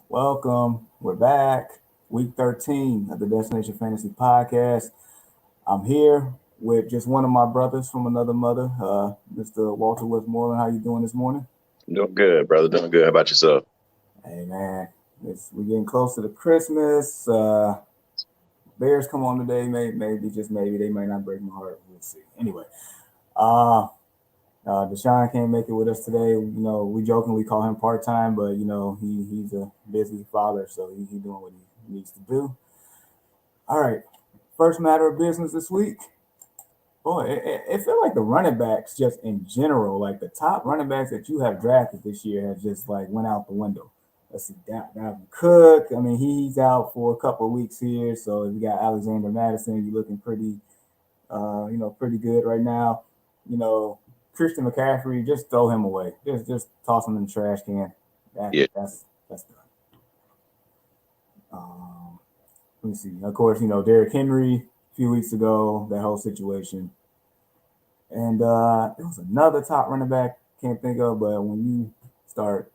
Welcome. We're back. Week 13 of the Destination Fantasy Podcast. I'm here with just one of my brothers from another mother, Mr. Walter Westmoreland. How you doing this morning? Doing good, brother. Doing good. How about yourself? Hey man, we're getting close to the Christmas. Bears come on today. Maybe just maybe they might not break my heart. We'll see. Anyway, uh, Deshaun can't make it with us today. We jokingly call him part time, but he's a busy father, so he doing what he needs to do. All right, first matter of business this week. Boy, it feels like the running backs just in general, like the top running backs that you have drafted this year have just like went out the window. Let's see, Dalvin Cook. I mean, he's out for a couple of weeks here, so if you got Alexander Madison, you're looking pretty, pretty good right now. You know, Christian McCaffrey, just throw him away. Just toss him in the trash can. Yeah. That's done. Let me see. Of course, Derrick Henry a few weeks ago, that whole situation. And it was another top running back, can't think of, but when you start,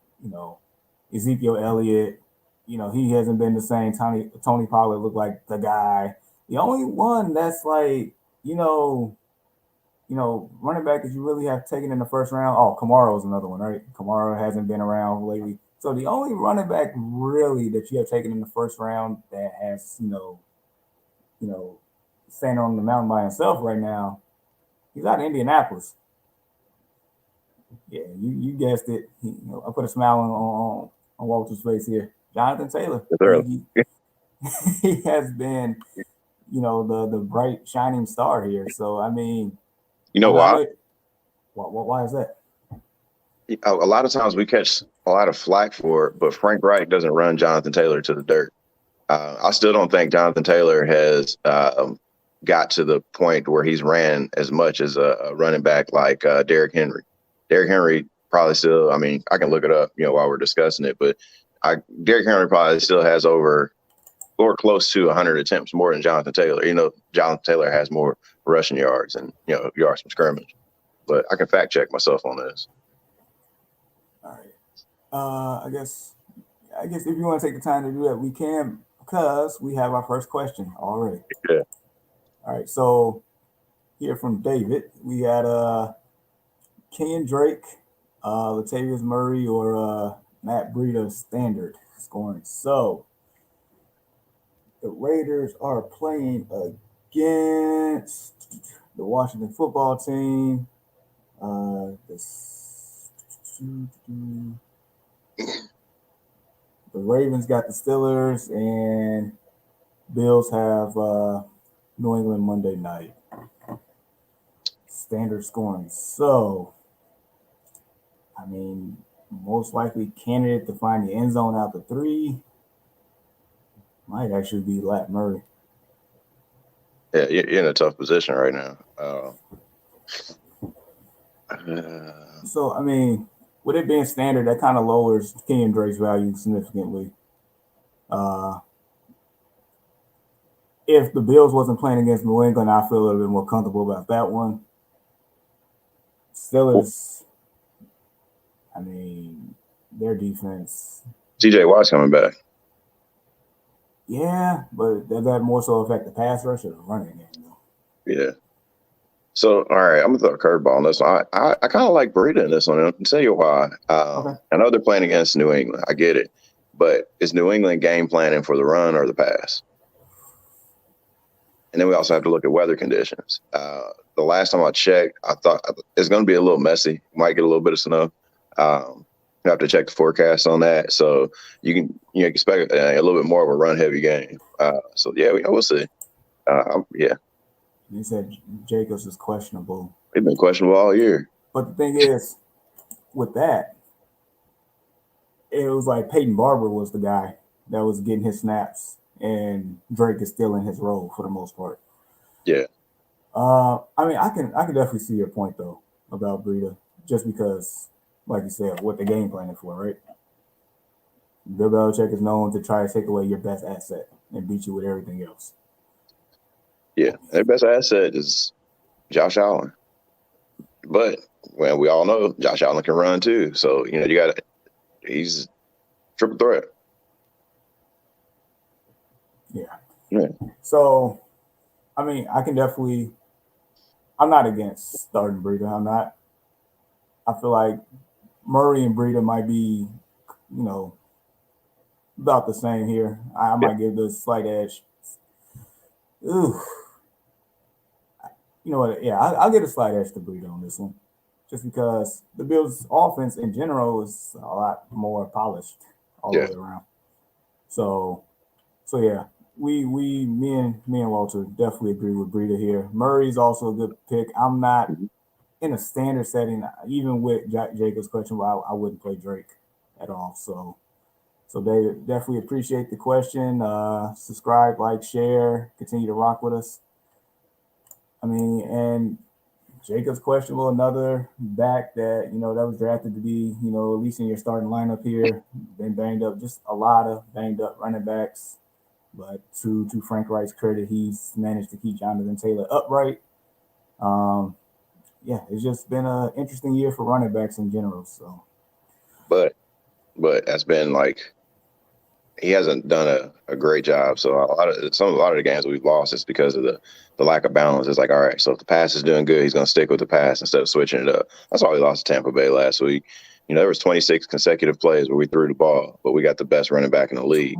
Ezekiel Elliott, he hasn't been the same. Tony Pollard looked like the guy. The only one that's like, running back that you really have taken in the first round. Oh, Kamara is another one, right? Kamara hasn't been around lately. So the only running back really that you have taken in the first round that has, you know, standing on the mountain by himself right now, he's out of Indianapolis. Yeah, you guessed it. I put a smile on Walter's face here. Jonathan Taylor. Yes, sir. He has been, the bright shining star here. So I mean, You know I'm not why? with. Why is that? A lot of times we catch a lot of flack for it, but Frank Reich doesn't run Jonathan Taylor to the dirt. I still don't think Jonathan Taylor has got to the point where he's ran as much as a running back like Derrick Henry. Derrick Henry probably still, I mean, I can look it up, while we're discussing it, but Derrick Henry probably still has over or close to 100 attempts more than Jonathan Taylor. Jonathan Taylor has more rushing yards and, yards from scrimmage. But I can fact check myself on this. All right. I guess if you want to take the time to do that, we can because we have our first question already. Yeah. All right. So here from David, we got Kenyon Drake, Latavius Murray, or Matt Breida standard scoring. So the Raiders are playing against the Washington football team. The Ravens got the Steelers, and Bills have New England Monday night. Standard scoring. So, I mean, most likely candidate to find the end zone out the three might actually be Lat Murray. Yeah, you're in a tough position right now. So, I mean, with it being standard, that kind of lowers Kenyon Drake's value significantly. If the Bills wasn't playing against New England, I feel a little bit more comfortable about that one. Steelers, I mean, their defense. TJ Watt's coming back. Yeah, but does that more so affect the pass rush or the running game? Yeah. So, all right, I'm going to throw a curveball on this one. I kind of like Breida in this one. I'll tell you why. Okay. I know they're playing against New England. I get it. But is New England game planning for the run or the pass? And then we also have to look at weather conditions. The last time I checked, I thought it's going to be a little messy. Might get a little bit of snow. You have to check the forecast on that. So you can expect a little bit more of a run-heavy game. So, yeah, we'll see. Yeah. You said Jacobs is questionable. He's been questionable all year. But the thing is, with that, it was like Peyton Barber was the guy that was getting his snaps, and Drake is still in his role for the most part. Yeah. I mean, I can definitely see your point though about Breida, just because, like you said, what the game planning for, right? Bill Belichick is known to try to take away your best asset and beat you with everything else. Yeah, their best asset is Josh Allen. But we all know Josh Allen can run too. So, he's triple threat. Yeah. So, I mean, I can definitely. I'm not against starting Breida. I'm not. I feel like Murray and Breida might be, about the same here. I might give the slight edge. Ooh, you know what? Yeah, I'll get a slight edge to Breida on this one, just because the Bills' offense in general is a lot more polished all the way around. So yeah, me and Walter definitely agree with Breida here. Murray's also a good pick. I'm not in a standard setting, even with Jacob's question, I wouldn't play Drake at all. So they definitely appreciate the question. Subscribe, like, share, continue to rock with us. I mean, and Jacob's questionable, another back that, that was drafted to be, at least in your starting lineup here. Been banged up, just a lot of banged up running backs. But to Frank Wright's credit, he's managed to keep Jonathan Taylor upright. Yeah, it's just been an interesting year for running backs in general. So, but that's been like he hasn't done a great job. So a lot of the games we've lost is because of the lack of balance. It's like, all right, so if the pass is doing good, he's going to stick with the pass instead of switching it up. That's why we lost to Tampa Bay last week. There was 26 consecutive plays where we threw the ball, but we got the best running back in the league.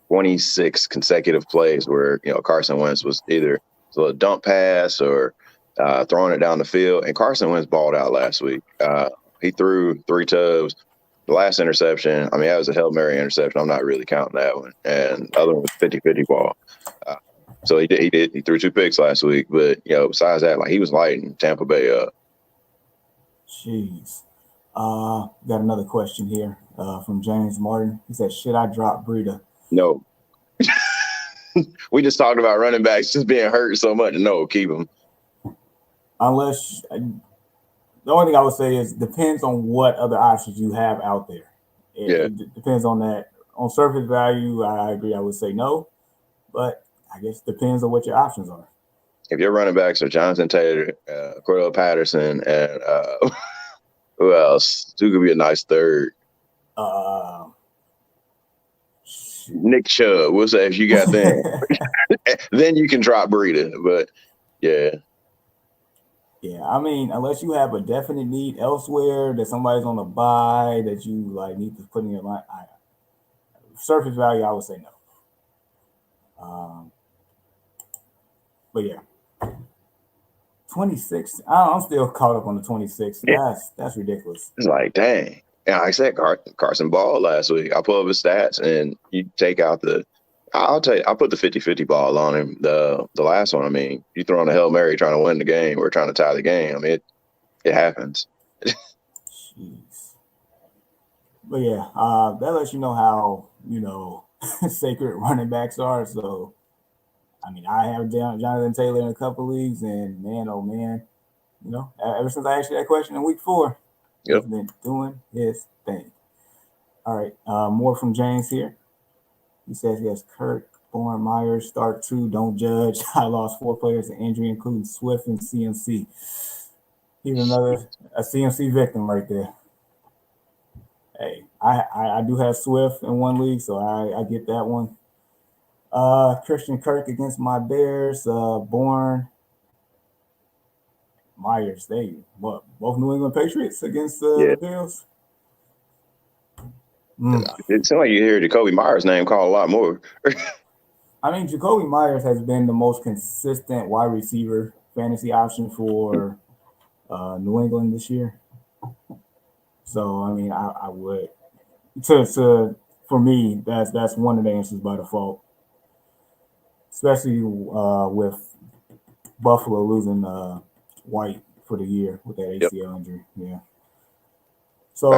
26 consecutive plays where Carson Wentz was either a dump pass or throwing it down the field, and Carson Wentz balled out last week. He threw 3 tubs. The last interception, I mean, that was a Hail Mary interception. I'm not really counting that one. And the other one was 50-50 ball. So he threw 2 picks last week. But, besides that, like, he was lighting Tampa Bay up. Jeez. Got another question here from James Martin. He said, should I drop Breida? No. We just talked about running backs just being hurt so much. No, keep them. Unless the only thing I would say is depends on what other options you have out there. It depends on that. On surface value, I agree. I would say no, but I guess it depends on what your options are. If your running backs are Jonathan Taylor, Cordell Patterson, and who else? Who could be a nice third? Nick Chubb. We'll say if you got them, then you can drop Breida. But yeah. Yeah, I mean, unless you have a definite need elsewhere that somebody's on a buy that you like need to put in your line, surface value, I would say no. But yeah, 26. I'm still caught up on the 26. That's ridiculous. It's like, dang. Yeah, like I said, Carson ball last week. I pull up his stats, and you take out I'll put the 50-50 ball on him. The last one, I mean, you throw on a Hail Mary trying to win the game or trying to tie the game. I mean, it happens. Jeez. But yeah, that lets you know how, sacred running backs are. So, I mean, I have Jonathan Taylor in a couple leagues, and man, oh man, ever since I asked you that question in week 4, he's been doing his thing. All right, more from James here. He says he has Kirk, Bourne, Myers, start 2, don't judge. I lost 4 players to injury, including Swift and CMC. He's a CMC victim right there. Hey, I do have Swift in 1 league, so I get that one. Christian Kirk against my Bears. Bourne, Myers. Both New England Patriots against the Bills. It sounds like you hear Jacoby Myers' name called a lot more. I mean, Jacoby Myers has been the most consistent wide receiver fantasy option for New England this year. So, I mean, I would for me, that's one of the answers by default, especially with Buffalo losing White for the year with that ACL injury. Yeah. So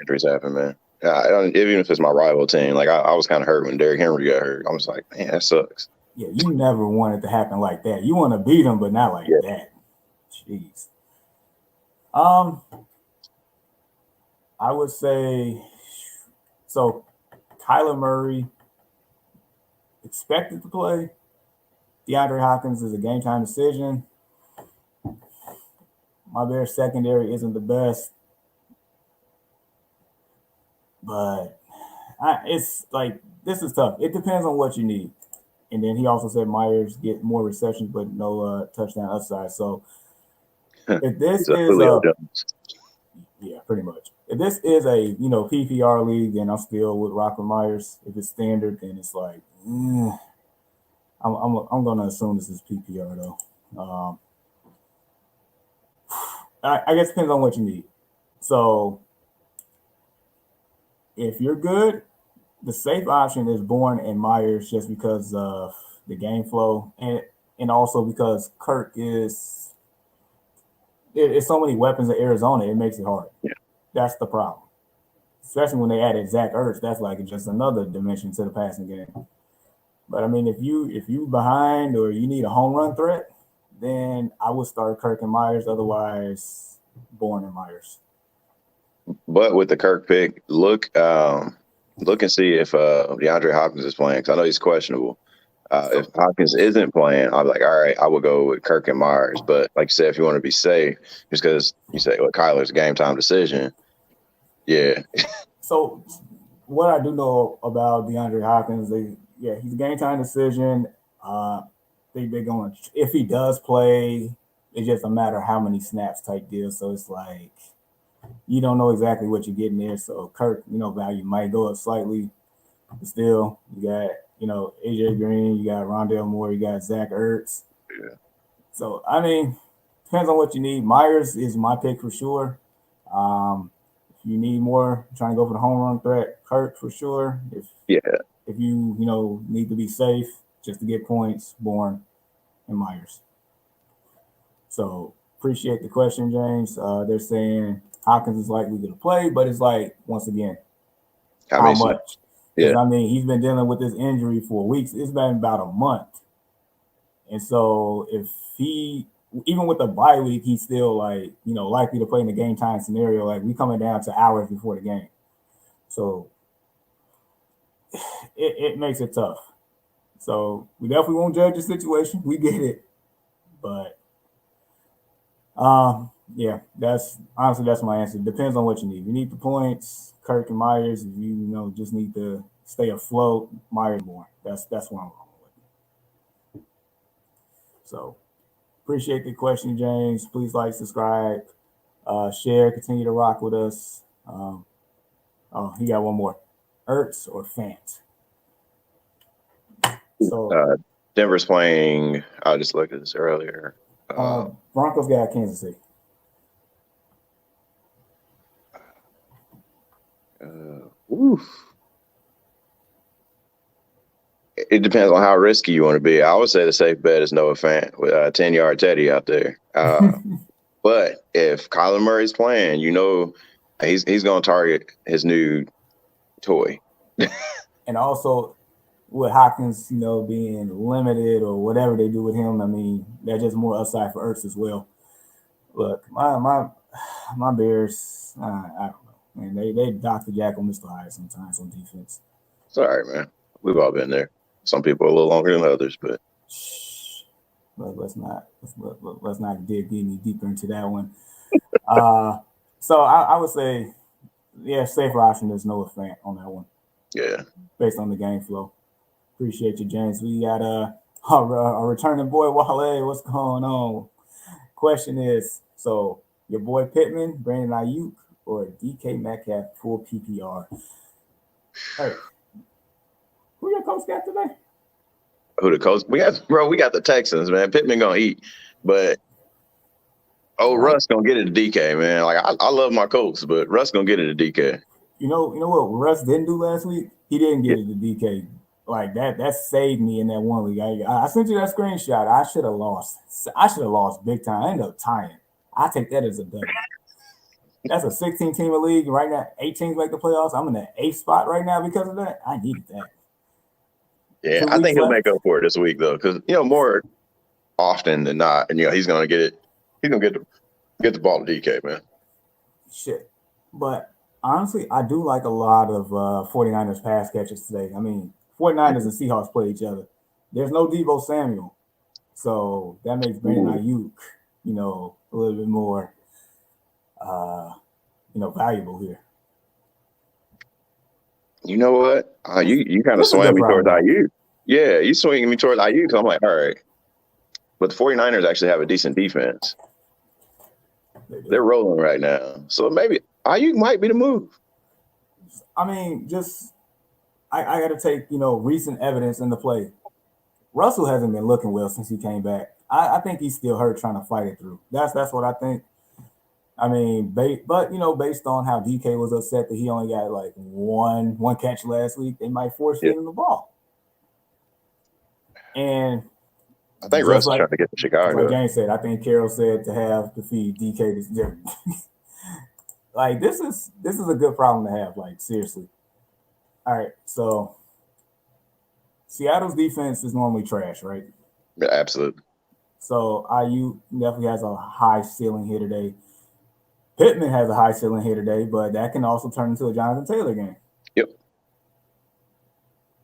injuries happen, man. Even if it's my rival team, like I was kind of hurt when Derrick Henry got hurt. I was like, man, that sucks. Yeah, you never want it to happen like that. You want to beat them, but not like that. Jeez. I would say so. Kyler Murray expected to play. DeAndre Hopkins is a game time decision. My Bears secondary isn't the best, but it's like this is tough. It depends on what you need. And then he also said Myers get more receptions, but no touchdown upside. So if this He's a is Julio a Jones. yeah, pretty much. If this is a PPR league, then I'm still with Rocker Myers. If it's standard, then it's like I'm gonna assume this is PPR though. I guess it depends on what you need. So if you're good, the safe option is Bourne and Myers just because of the game flow and also because Kirk is there's so many weapons in Arizona, it makes it hard. Yeah. That's the problem. Especially when they added Zach Ertz, that's like just another dimension to the passing game. But I mean, if you behind or you need a home run threat, then I would start Kirk and Myers. Otherwise, Bourne and Myers. But with the Kirk pick, look and see if DeAndre Hopkins is playing, because I know he's questionable. If Hopkins isn't playing, I'm like, all right, I will go with Kirk and Myers. But like you said, if you want to be safe, just because you say, well, Kyler's a game time decision, yeah. So what I do know about DeAndre Hopkins, he's a game time decision. They're going if he does play, it's just a matter of how many snaps type deal. So it's like you don't know exactly what you're getting there. So Kirk, value might go up slightly, but still you got AJ Green, you got Rondale Moore, you got Zach Ertz. Yeah. So I mean, depends on what you need. Myers is my pick for sure. If you need more, trying to go for the home run threat, Kirk for sure. If you need to be safe just to get points, Bourne and Myers. So appreciate the question, James. They're saying Hopkins is likely going to play, but it's like once again, how much? Because I mean, he's been dealing with this injury for weeks. It's been about a month, and so if he even with the bye week, he's still likely to play in the game time scenario. Like we coming down to hours before the game, so it makes it tough. So we definitely won't judge the situation. We get it, but yeah, that's my answer. Depends on what you need. If you need the points, Kirk and Myers. If you just need to stay afloat, Myers more. That's what I'm going with. So appreciate the question, James. Please like, subscribe, share, continue to rock with us. He got one more. Ertz or Fant? So Denver's playing. I just looked at this earlier. Broncos got Kansas City. It depends on how risky you want to be. I would say the safe bet is Noah Fant with 10-yard Teddy out there. But if Kyler Murray's playing, he's going to target his new toy. And also with Hopkins, being limited or whatever they do with him, I mean, that's just more upside for Ertz as well. Look, my Bears, I don't know. Man, they Dr. Jackal, Mr. Hyde sometimes on defense. Sorry, man. We've all been there. Some people a little longer than others, but let's not dig any deeper into that one. So I would say, safer option is Noah Fant on that one. Yeah, based on the game flow. Appreciate you, James. We got a returning boy, Wale. What's going on? Question is, so your boy Pittman, Brandon Ayuk, or DK Metcalf full PPR? Hey, who your coach got today? Who the coach? We got the Texans, man. Pittman gonna eat, but Russ gonna get it to DK, man. Like I love my Colts, but Russ gonna get it to DK. You know what Russ didn't do last week? He didn't get it to DK. Like that saved me in that one league. I sent you that screenshot. I should have lost. I should have lost big time. I ended up tying. I take that as a W. That's a 16-team league right now. 8 teams make the playoffs. I'm in the 8th spot right now because of that. I needed that. Yeah, I think he'll make up for it this week though, because more often than not, and he's gonna get it. He's gonna get the ball to DK, man. Shit, but honestly, I do like a lot of 49ers pass catches today. I mean, 49ers and Seahawks play each other. There's no Deebo Samuel, so that makes Brandon Ayuk, a little bit more, valuable here. You know what? You kind of This is a swaying good me towards problem. IU. Yeah, you swinging me towards IU because I'm like, all right. But the 49ers actually have a decent defense. They're rolling right now. So maybe IU might be the move. I mean, I got to take recent evidence into play. Russell hasn't been looking well since he came back. I think he's still hurt trying to fight it through. That's what I think. I mean, but based on how DK was upset that he only got like one catch last week, they might force feed him the ball. And I think Russ is trying to get to Chicago. Like James said, I think Carroll said to feed DK is different. Like this is a good problem to have. Like seriously. All right, so Seattle's defense is normally trash, right? Yeah, absolutely. So IU definitely has a high ceiling here today. Pittman has a high ceiling here today, but that can also turn into a Jonathan Taylor game. Yep.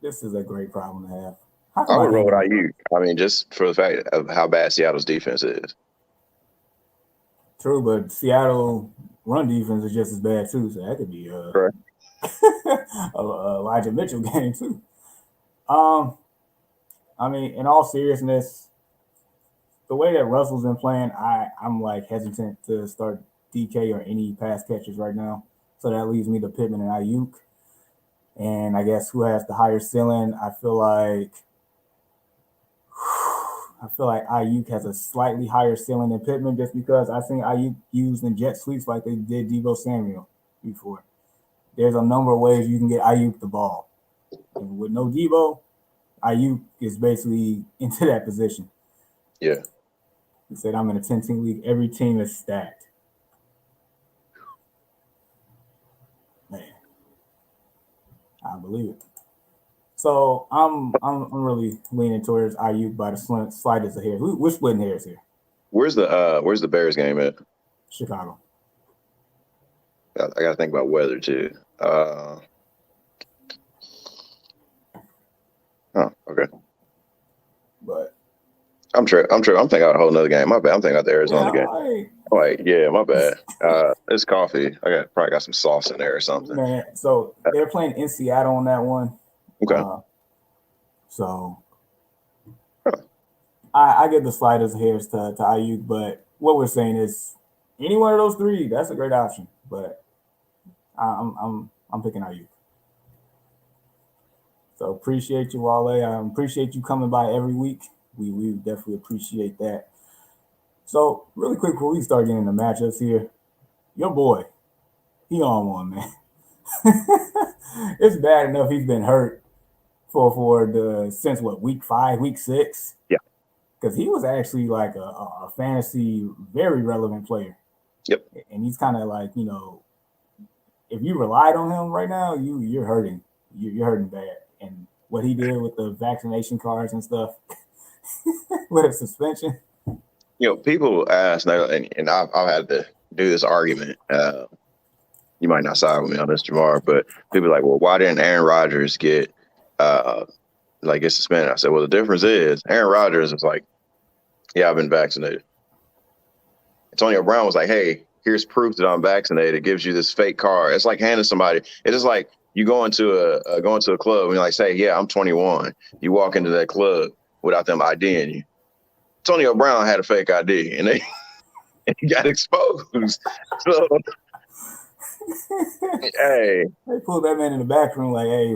This is a great problem to have. I would roll with IU. I mean, just for the fact of how bad Seattle's defense is. True, but Seattle run defense is just as bad too, so that could be correct. Elijah Mitchell game too. I mean, in all seriousness, the way that Russell's been playing, I'm like hesitant to start DK or any pass catchers right now. So that leaves me to Pittman and Ayuk. And I guess who has the higher ceiling? I feel like Ayuk has a slightly higher ceiling than Pittman just because I've seen Ayuk used in jet sweeps like they did Deebo Samuel before. There's a number of ways you can get Ayuk the ball. And with no Deebo, Ayuk is basically into that position. Yeah. He said, I'm in a 10-team league. Every team is stacked. Man, I believe it. So I'm really leaning towards Ayuk by the slightest of hairs. We're splitting hairs here. Where's the Bears game at? Chicago. I got to think about weather too. Okay. But I'm thinking about a whole nother game. My bad. I'm thinking about the Arizona game. My bad. It's coffee. Probably got some sauce in there or something. Man, so they're playing in Seattle on that one. Okay. I give the slightest hairs to Ayuk, but what we're saying is any one of those three, that's a great option. But I'm picking Ayuk. So appreciate you, Wale. I appreciate you coming by every week. We definitely appreciate that. So really quick before we start getting the matchups here, your boy, he on one, man. It's bad enough he's been hurt since week 5, week 6. Yeah. Because he was actually like a fantasy very relevant player. Yep. And he's kind of like, if you relied on him right now, you're hurting. You're hurting bad. And what he did with the vaccination cards and stuff with a suspension. People ask, and I've had to do this argument. You might not side with me on this, Jamar, but people are like, well, why didn't Aaron Rodgers get suspended? I said, well, the difference is Aaron Rodgers was like, yeah, I've been vaccinated. Antonio Brown was like, hey, here's proof that I'm vaccinated. It gives you this fake card. It's like handing somebody. It's just like you go into a club and you're like, say, yeah, I'm 21. You walk into that club without them IDing you. Antonio Brown had a fake ID and he got exposed. So, hey, they pulled that man in the back room like, hey,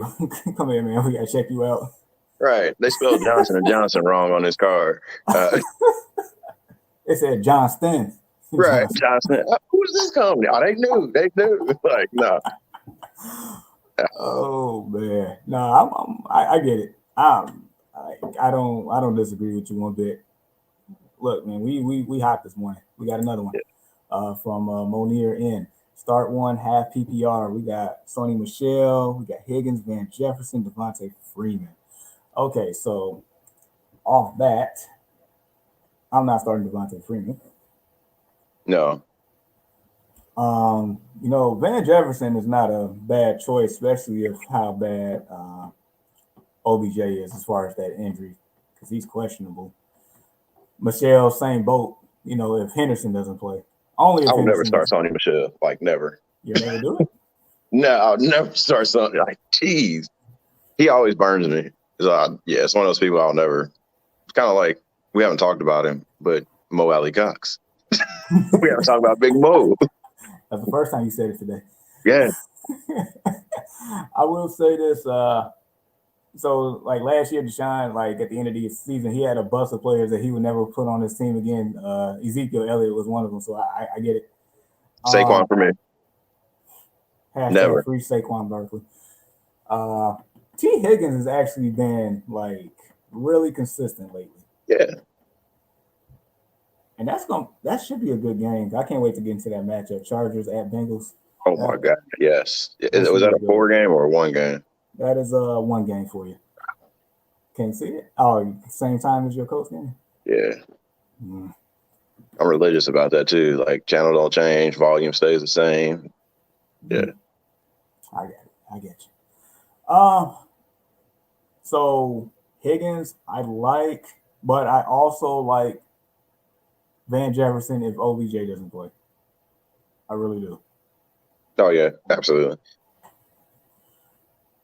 come here, man. We gotta check you out. Right. They spelled Johnson & Johnson wrong on his card. It said Johnston. Right, Johnson. Who's this company? Oh, they knew. Like, no. Oh man, no, I get it. I don't disagree with you one bit. Look, man, we hot this morning. We got another one from Monier N. Start one, half PPR. We got Sony Michelle. We got Higgins, Van Jefferson, Devonta Freeman. Okay, so off that, I'm not starting Devonta Freeman. No. Van Jefferson is not a bad choice, especially if how bad OBJ is as far as that injury, because he's questionable. Michelle, same boat. If Henderson doesn't play, I would never start Sony Michelle. Like never. You never do it. No, I'll never start something. Like, geez. He always burns me. It's one of those people I'll never. It's kind of like we haven't talked about him, but Mo Alley Cox. We haven't talked about Big Mo. That's the first time you said it today. Yeah. I will say this. So, like last year, Deshaun, like at the end of the season, he had a bust of players that he would never put on his team again. Ezekiel Elliott was one of them, so I get it. Saquon for me. Never. Free Saquon Barkley. T. Higgins has actually been like really consistent lately. Yeah. And that should be a good game. I can't wait to get into that matchup. Chargers at Bengals. Oh my God. Yes. Was that a 4 game or a 1 game? That is a 1 game for you. Can't see it. Oh, same time as your coach game? Yeah. I'm religious about that too. Like channel don't change, volume stays the same. Yeah. I get you. So Higgins, I like, but I also like Van Jefferson if OBJ doesn't play. I really do. Oh yeah, absolutely.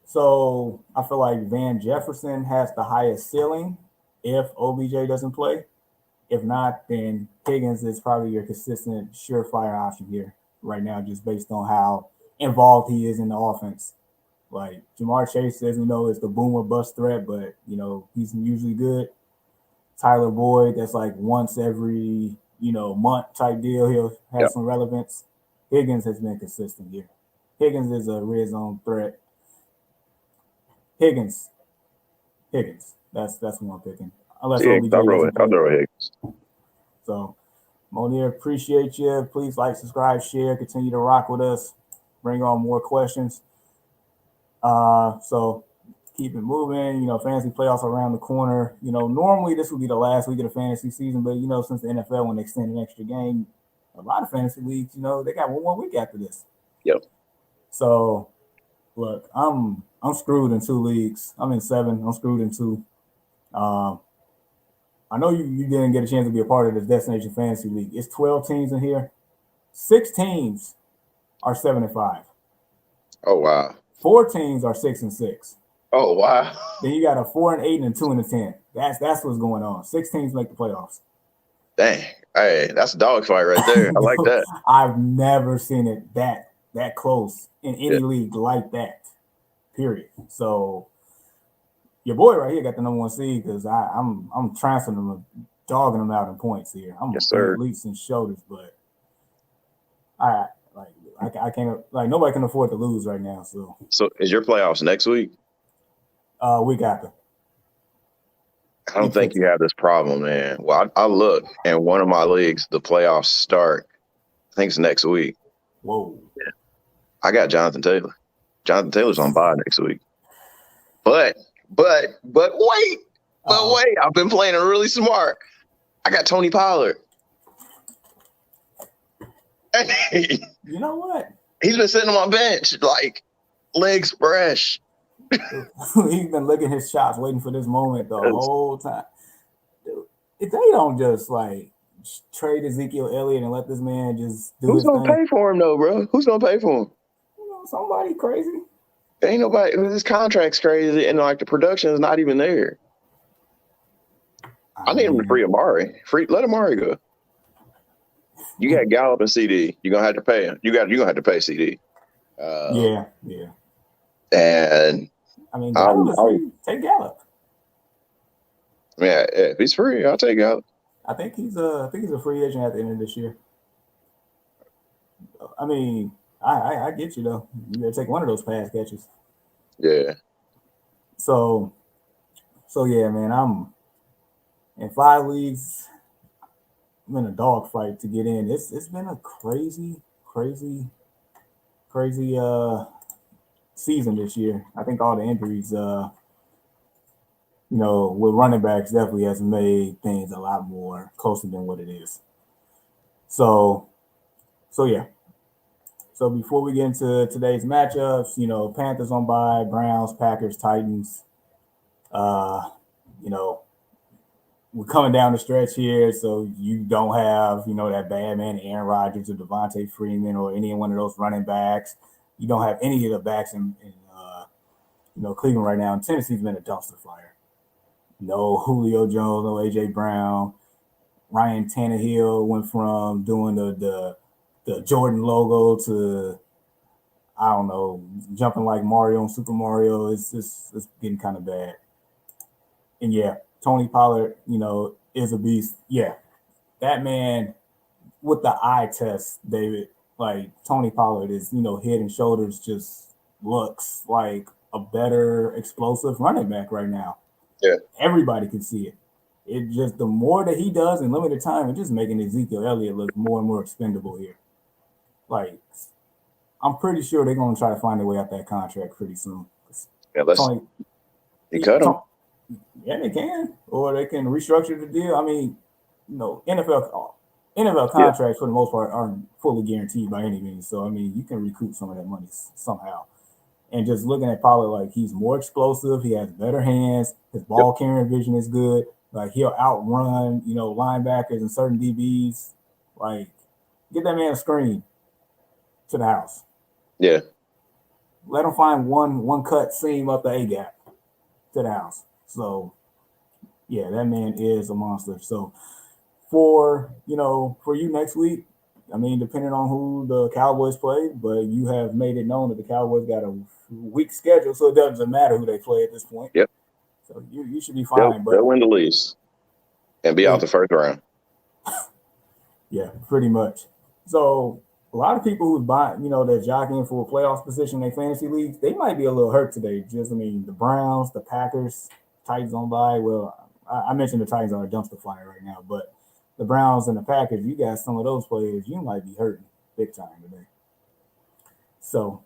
So I feel like Van Jefferson has the highest ceiling if OBJ doesn't play. If not, then Higgins is probably your consistent, surefire option here right now, just based on how involved he is in the offense. Like Jamar Chase says, is the boom or bust threat, but he's usually good. Tyler Boyd, that's like once every month type deal. He'll have some relevance. Higgins has been consistent here. Higgins is a red zone threat. Higgins. That's who I'm picking. Unless OBJ doesn't play. I'll throw Higgins. So, Monir, appreciate you. Please like, subscribe, share, continue to rock with us. Bring on more questions. So keep it moving. Fantasy playoffs are around the corner. Normally this would be the last week of the fantasy season, but since the NFL when they extend an extra game, a lot of fantasy leagues, they got one more week after this. Yep. So look, I'm screwed in 2 leagues. I'm in 7. I'm screwed in 2. I know you didn't get a chance to be a part of this Destination Fantasy League. It's 12 teams in here. 6 teams are 7-5. Oh wow. 4 teams are 6-6. Oh wow. Then you got a 4-8 and 2-10. That's what's going on. 6 teams make the playoffs. Dang. Hey, that's a dogfight right there. I like that. I've never seen it that close in any league like that. Period. So your boy right here got the number 1 seed because I'm transferring them, dogging them out in points here. I'm leaps and shoulders, but I can't, like, nobody can afford to lose right now. So is your playoffs next week? Week after. I don't think you have this problem, man. Well, I look, in one of my leagues, the playoffs start, I think it's next week. Whoa. Yeah. I got Jonathan Taylor. Jonathan Taylor's on bye next week. But wait. I've been playing it really smart. I got Tony Pollard. Hey. You know what? He's been sitting on my bench, like, legs fresh. He's been licking his shots, waiting for this moment the whole time. Dude, if they don't just like trade Ezekiel Elliott and let this man just do Who's gonna pay for him though, bro? Who's gonna pay for him? Somebody crazy. Ain't nobody. His contract's crazy, and like the production is not even there. I need him to free Amari. Let Amari go. You got Gallup and CD. You're gonna have to pay him. You're gonna have to pay CD. Yeah. And I mean, Gallup is free. Take Gallup. Yeah, if he's free, I'll take Gallup. I think he's a free agent at the end of this year. I mean, I get you though. You gotta take one of those pass catches. Yeah. So yeah, man. I'm in 5 leagues. I'm in a dogfight to get in. It's been a crazy season this year. I think all the injuries, with running backs definitely has made things a lot more closer than what it is. So yeah. So before we get into today's matchups, Panthers on bye, Browns, Packers, Titans. We're coming down the stretch here, so you don't have, that bad man Aaron Rodgers or Devontae Freeman or any one of those running backs. you don't have any of the backs in Cleveland right now. And Tennessee's been a dumpster fire. No Julio Jones, no AJ Brown. Ryan Tannehill went from doing the Jordan logo to, I don't know, jumping like Mario and Super Mario. It's getting kind of bad. And yeah, Tony Pollard, is a beast. Yeah, that man with the eye test, David, like Tony Pollard is, head and shoulders just looks like a better explosive running back right now. Yeah. Everybody can see it. It just, the more that he does in limited time, it's just making Ezekiel Elliott look more and more expendable here. Like, I'm pretty sure they're going to try to find a way out that contract pretty soon. Yeah, he cut him. Yeah, they can. Or they can restructure the deal. I mean, NFL contracts for the most part aren't fully guaranteed by any means. So, I mean, you can recoup some of that money somehow. And just looking at Pollard, like, he's more explosive. He has better hands. His ball carrying vision is good. Like, he'll outrun, linebackers and certain DBs. Like, get that man a screen to the house. Yeah. Let him find one cut seam up the A-gap to the house. So, yeah, that man is a monster. So, for you next week, I mean, depending on who the Cowboys play, but you have made it known that the Cowboys got a weak schedule, so it doesn't matter who they play at this point. Yep. So you should be fine. They'll win the least and be out the first round. Yeah, pretty much. So a lot of people who's buying, they're jockeying for a playoff position in their fantasy leagues, they might be a little hurt today. The Browns, the Packers, Titans on bye. Well, I mentioned the Titans are a dumpster fire right now, but the Browns and the Packers, you got some of those players, you might be hurting big time today. So,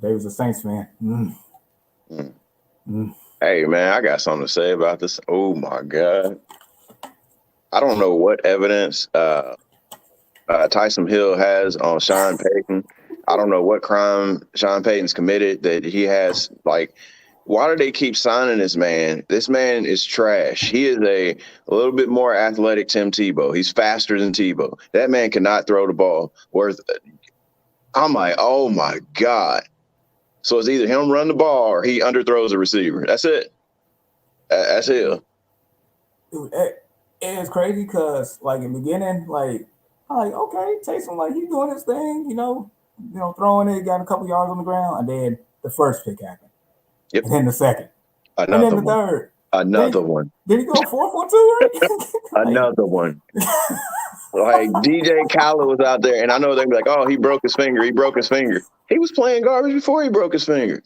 David's a Saints fan. Hey, man, I got something to say about this. Oh, my God. I don't know what evidence Tyson Hill has on Sean Payton. I don't know what crime Sean Payton's committed that he has, like, why do they keep signing this man? This man is trash. He is a little bit more athletic Tim Tebow. He's faster than Tebow. That man cannot throw the ball. I'm like, oh, my God. So it's either him run the ball or he underthrows a receiver. That's it. That's it. Dude, it's crazy because, like, in the beginning, like, I'm like, okay, Taysom, like, he's doing his thing, throwing it, got a couple yards on the ground, and then the first pick happened. Yep. And then the second. Another and then the one. third. Another one. Did he go 4-for-2, right? Another one. Like, DJ Khaled was out there, and I know they're like, oh, he broke his finger. He broke his finger. He was playing garbage before he broke his finger.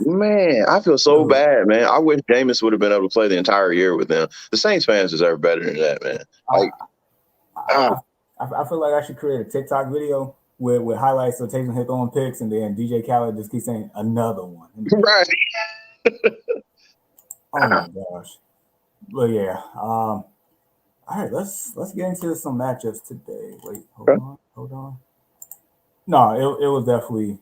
Man, I feel so bad, man. I wish Jameis would have been able to play the entire year with them. The Saints fans deserve better than that, man. I feel like I should create a TikTok video with highlights of Taysom Hill throwing picks, and then DJ Khaled just keeps saying another one. Right. Oh my gosh. But yeah. All right, let's get into some matchups today. Wait, hold on. No, it was definitely,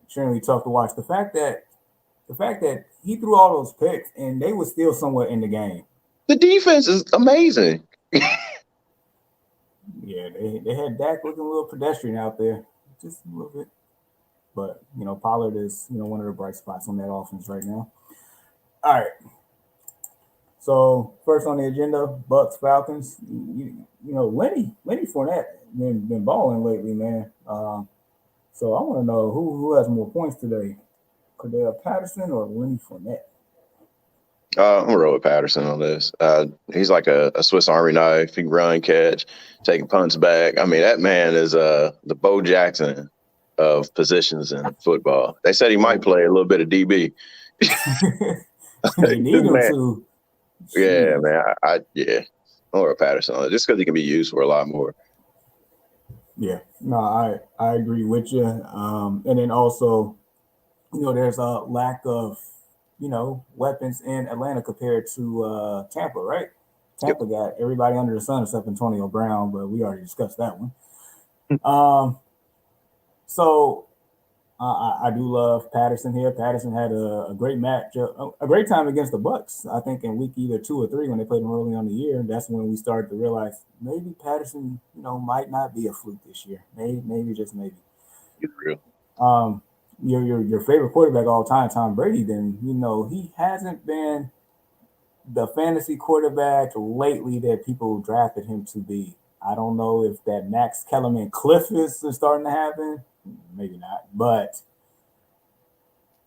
extremely tough to watch. The fact that he threw all those picks and they were still somewhat in the game. The defense is amazing. Yeah, they had Dak looking a little pedestrian out there, just a little bit. But Pollard is one of the bright spots on that offense right now. All right. So first on the agenda, Bucks Falcons. Lenny Fournette been balling lately, man. So I want to know who has more points today, Cordell Patterson or Lenny Fournette? I'm gonna roll with Patterson on this. He's like a Swiss Army knife. He can run, catch, taking punts back. I mean, that man is the Bo Jackson of positions in football. They said he might play a little bit of DB. They need him to. Yeah, man. I'm roll with Patterson on it just because he can be used for a lot more. Yeah, no, I agree with you. And then also, there's a lack of weapons in Atlanta compared to Tampa, right? Tampa got everybody under the sun except Antonio Brown, but we already discussed that one. So I do love Patterson here. Patterson had a great match, a great time against the Bucks. I think in week either 2 or 3 when they played them early on the year. That's when we started to realize maybe Patterson, might not be a fluke this year. Maybe just maybe. He's real. Your favorite quarterback all time, Tom Brady. Then he hasn't been the fantasy quarterback lately that people drafted him to be. I don't know if that Max Kellerman cliff is starting to happen. Maybe not, but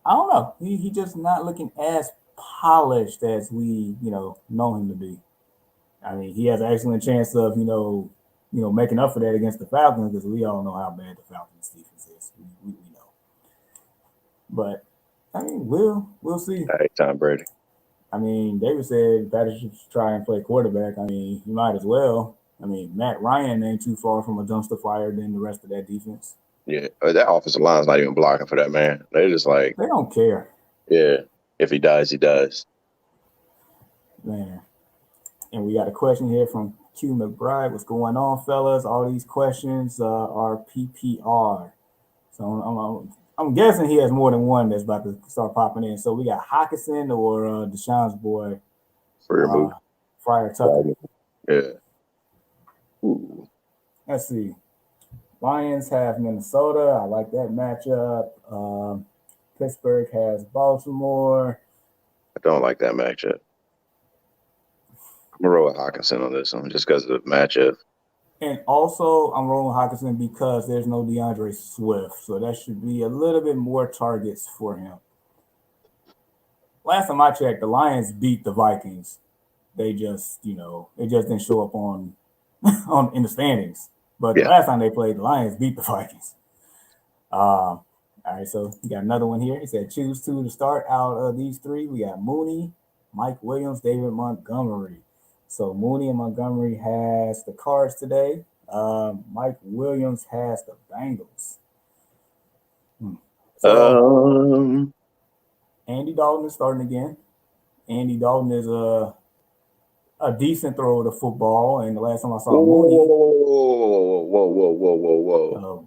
I don't know. He just not looking as polished as we know him to be. I mean, he has an excellent chance of making up for that against the Falcons because we all know how bad the Falcons defense is. We know, but I mean, we'll see. Hey, Tom Brady. I mean, David said Patterson should try and play quarterback. I mean, you might as well. I mean, Matt Ryan ain't too far from a dumpster fire than the rest of that defense. Yeah, that offensive line's not even blocking for that man. They're just like, they don't care. Yeah, if he does, he does. Man, and we got a question here from Q McBride. What's going on, fellas? All these questions are PPR. So I'm guessing he has more than one that's about to start popping in. So we got Hawkinson or Deshaun's boy, Friar Tucker. Yeah. Ooh. Let's see. Lions have Minnesota. I like that matchup. Pittsburgh has Baltimore. I don't like that matchup. I'm going to roll with Hawkinson on this one just because of the matchup. And also, I'm rolling Hawkinson because there's no DeAndre Swift. So that should be a little bit more targets for him. Last time I checked, the Lions beat the Vikings. They just, didn't show up on in the standings. But the last time they played, the Lions beat the Vikings. All right, so we got another one here. He said, choose two to start out of these three. We got Mooney, Mike Williams, David Montgomery. So Mooney and Montgomery has the Cards today. Mike Williams has the Bengals. So Andy Dalton is starting again. Andy Dalton is a decent thrower of the football, and the last time I saw Mooney. Whoa. Oh,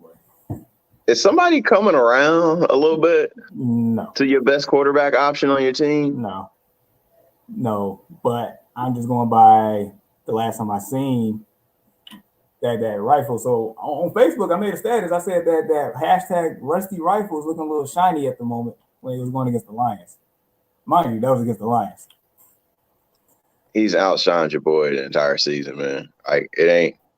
boy. Is somebody coming around a little bit? No. To your best quarterback option on your team? No, but I'm just going by the last time I seen that rifle. So on Facebook, I made a status. I said that hashtag Rusty Rifle is looking a little shiny at the moment when he was going against the Lions. Mind you, that was against the Lions. He's outshined your boy the entire season, man.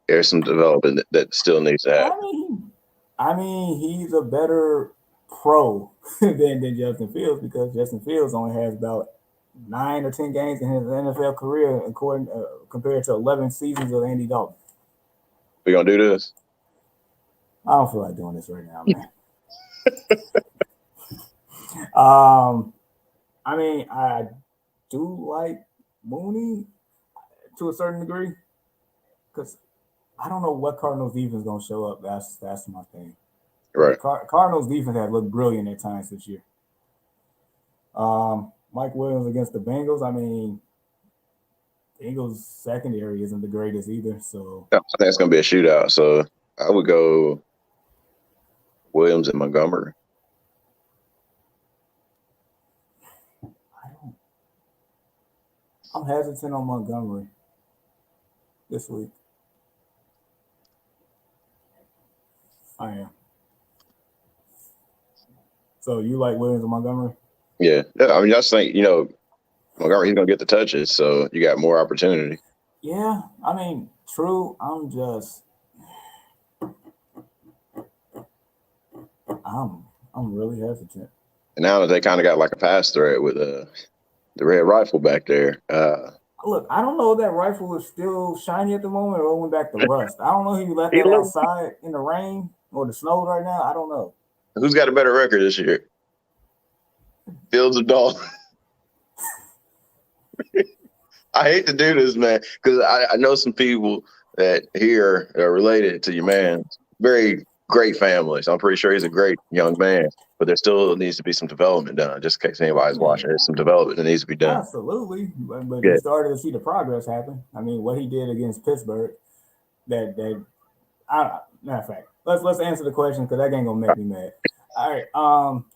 There's some development that still needs to happen. I mean, he's a better pro than Justin Fields because Justin Fields only has about 9 or 10 games in his NFL career, compared to 11 seasons of Andy Dalton. We gonna do this? I don't feel like doing this right now, man. I mean, I do like Mooney to a certain degree because I don't know what Cardinals defense is gonna show up. That's my thing. Right. Cardinals defense has looked brilliant at times this year. Mike Williams against the Bengals. I mean, Bengals secondary isn't the greatest either. So I think it's gonna be a shootout. So I would go Williams and Montgomery. I'm hesitant on Montgomery this week. I am. So you like Williams and Montgomery? Yeah. I mean, I just think, Montgomery, he's going to get the touches, so you got more opportunity. Yeah. I mean, true. I'm really hesitant. And now that they kind of got like a pass threat with the red rifle back there. Look, I don't know if that rifle is still shiny at the moment or went back to rust. I don't know if you left that outside in the rain or the snow right now. I don't know. Who's got a better record this year? Fields or Dalton? I hate to do this, man, because I know some people that here are related to your man. Very great family. So I'm pretty sure he's a great young man. But there still needs to be some development done, just in case anybody's watching. There's some development that needs to be done. Absolutely. But you started to see the progress happen. I mean, what he did against Pittsburgh, matter of fact, let's answer the question because that ain't going to make me mad. All right.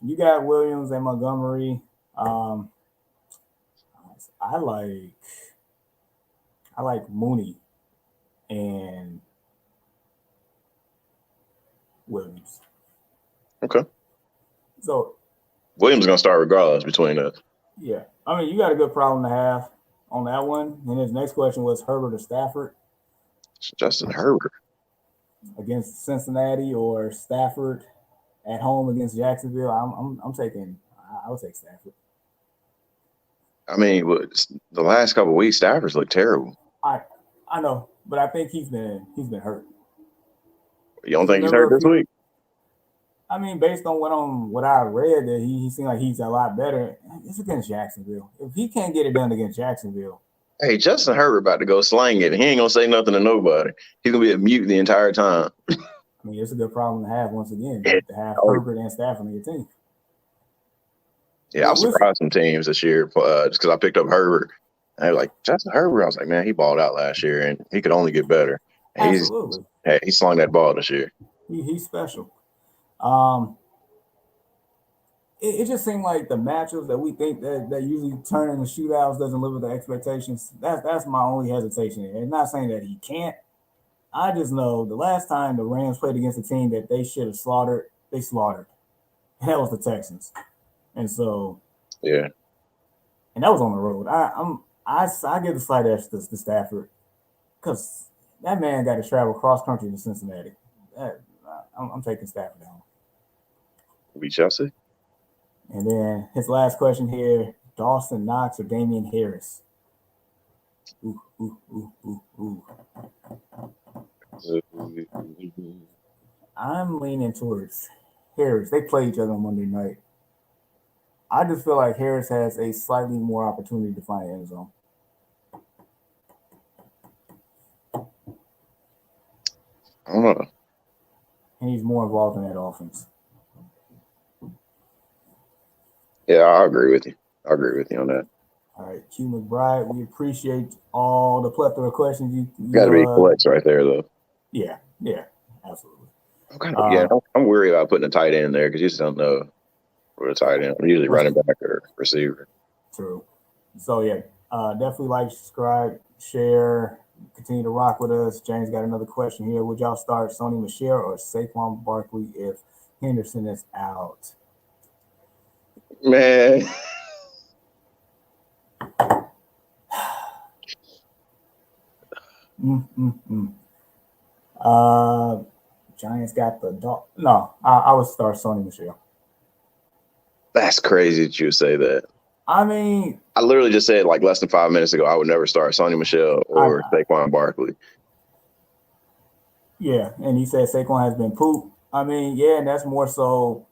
You got Williams and Montgomery. I like Mooney and Williams. Okay. So Williams is gonna start regardless between us. yeah, I mean you got a good problem to have on that one. And his next question was Herbert or Stafford Justin Herbert against Cincinnati or Stafford at home against Jacksonville. I'm taking. I would take Stafford. I mean, the last couple of weeks, Stafford's looked terrible. I know, but I think he's been hurt. You don't think he's hurt this week? I mean, based on what I read, that he seemed like he's a lot better. It's against Jacksonville. If he can't get it done against Jacksonville, hey, Justin Herbert about to go slang it. He ain't gonna say nothing to nobody. He's gonna be a mute the entire time. I mean, it's a good problem to have once again to have Herbert and Stafford on your team. Yeah, I've surprised some teams this year just because I picked up Herbert. And they were like, Justin Herbert. I was like, man, he balled out last year, and he could only get better. And Absolutely. He slung that ball this year. He's special. It just seemed like the matchups that we think that usually turn into shootouts doesn't live with the expectations. That's my only hesitation. And not saying that he can't. I just know the last time the Rams played against a team that they should have slaughtered, they slaughtered. And that was the Texans. And so, yeah, and that was on the road. I give the slight edge to Stafford because that man got to travel cross country to Cincinnati. I'm taking Stafford down. We shall see. And then his last question here: Dawson Knox or Damian Harris? Ooh. I'm leaning towards Harris. They play each other on Monday night. I just feel like Harris has a slightly more opportunity to find end zone. I don't know. And he's more involved in that offense. Yeah, I agree with you. I agree with you on that. All right, Q McBride, we appreciate all the plethora of questions you got to be flex right there, though. Yeah, absolutely. I'm worried about putting a tight end there because you just don't know where the tight end. I'm usually running back or receiver. True. So yeah, definitely like, subscribe, share, continue to rock with us. James got another question here. Would y'all start Sony Michel or Saquon Barkley if Henderson is out? Man. Giants got the dog. No, I would start Sony Michel. That's crazy that you say that. I mean, I literally just said like less than 5 minutes ago I would never start Sony Michel or Saquon Barkley. Yeah, and he said Saquon has been poop. I mean, yeah, and that's more so.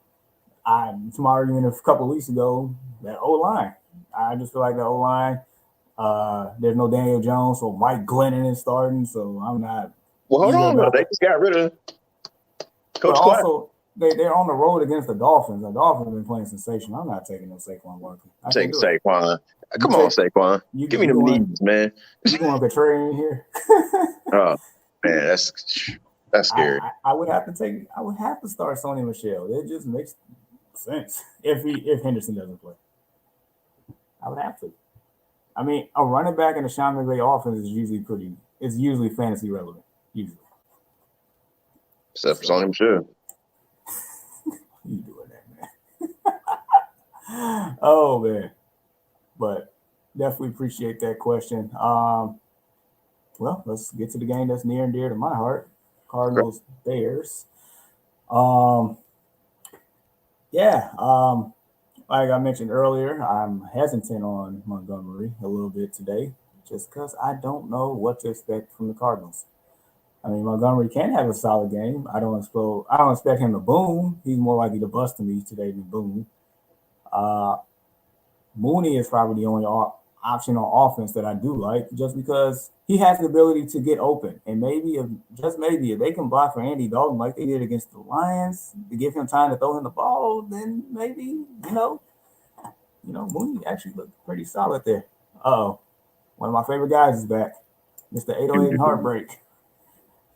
To my argument a couple of weeks ago, that O-line. I just feel like the O-line. There's no Daniel Jones, so Mike Glennon is starting. So I'm not. Well, hold on, they just got rid of Coach. But also, they're on the road against the Dolphins. The Dolphins have been playing sensational. I'm not taking no Saquon Barkley. Taking Saquon. Come on, Saquon. Give me the knees, man. You going contrarian here? Oh man, that's scary. I would have to start Sony Michel. It just makes sense if Henderson doesn't play. I would have to. I mean, a running back in the Sean McVay offense is usually fantasy relevant. Usually. Except for Sony Michel. You doing that, man? Oh man. But definitely appreciate that question. Well, let's get to the game that's near and dear to my heart. Cardinals, Bears. Like I mentioned earlier, I'm hesitant on Montgomery a little bit today just because I don't know what to expect from the Cardinals. I mean, Montgomery can have a solid game. I don't expect him to boom. He's more likely to bust to me today than boom. Mooney is probably the only option on offense that I do like, just because he has the ability to get open. And if they can block for Andy Dalton like they did against the Lions to give him time to throw him the ball, then maybe, Mooney actually looked pretty solid there. Uh-oh. One of my favorite guys is back. Mr. 808 and Heartbreak.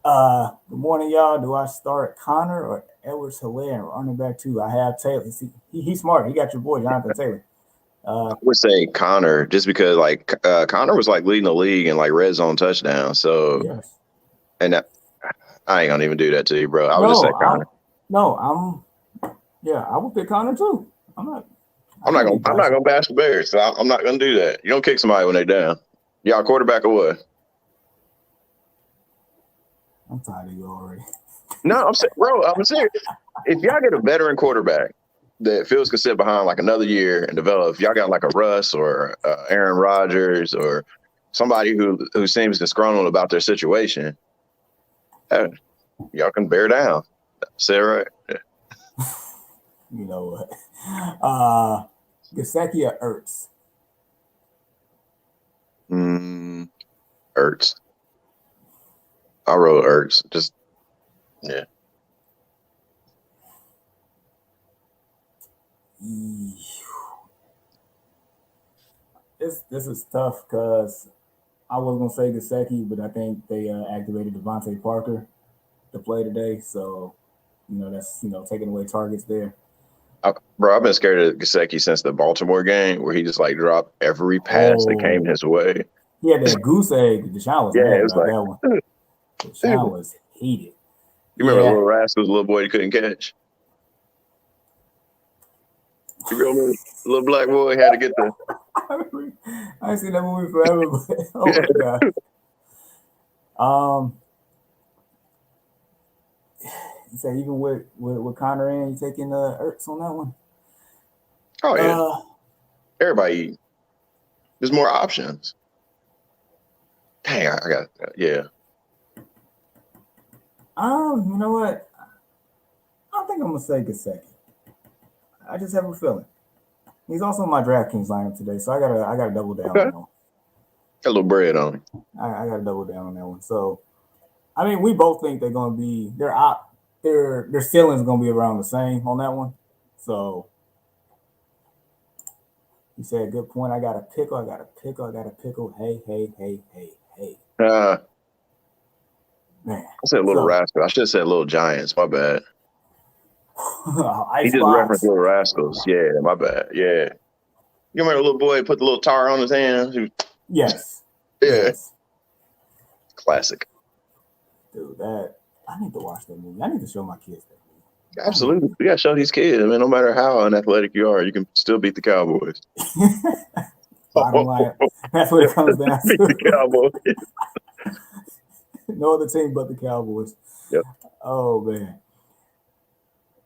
Good morning, y'all. Do I start Connor or Edwards-Helaire, running back too. I have Taylor. He's smart. He got your boy Jonathan Taylor. I would say Connor, just because like Connor was like leading the league in like red zone touchdowns. So, yes. And I ain't gonna even do that to you, bro. I would just say Connor. I would pick Connor too. I'm not gonna bash the Bears. So I'm not gonna do that. You don't kick somebody when they're down. Y'all quarterback or what? I'm tired of you already. No, I'm serious. If y'all get a veteran quarterback that Fields could sit behind like another year and develop, if y'all got like a Russ or Aaron Rodgers or somebody who seems disgruntled about their situation, y'all can bear down. Say it right. Yeah. You know what? Gesicki or Ertz? Ertz. I wrote Ertz. Just yeah. This is tough because I was gonna say Gesicki, but I think they activated Devontae Parker to play today, so that's taking away targets there. Bro, I've been scared of Gesicki since the Baltimore game where he just like dropped every pass that came his way. He had that goose egg. Deshaun was mad about that one. Deshaun was heated. You remember Little Rascals, little boy he couldn't catch? You remember little black boy had to get the. I ain't seen that movie forever, but oh my god. You say even with Connor in, you taking Ertz on that one? Oh yeah. Everybody, there's more options. Dang, I got yeah. You know what? I think I'm gonna say Gesicki. I just have a feeling. He's also in my DraftKings lineup today, so I gotta double down on him. Got a little bread on him. I gotta double down on that one. So, I mean, we both think they're gonna be their ceiling's gonna be around the same on that one. So, you said good point. I got a pickle. Hey. Man, I said Little Rascals. I should have said Little Giants. My bad. He just referenced Little Rascals. Yeah, my bad. Yeah. You remember the little boy put the little tar on his hand? Yes. Yeah. Yes. Classic. Dude, I need to watch that movie. I need to show my kids that movie. Absolutely. We gotta show these kids. I mean, no matter how unathletic you are, you can still beat the Cowboys. Bottom line, that's what it comes down to. Beat the Cowboys. No other team but the Cowboys. Yep. Oh man.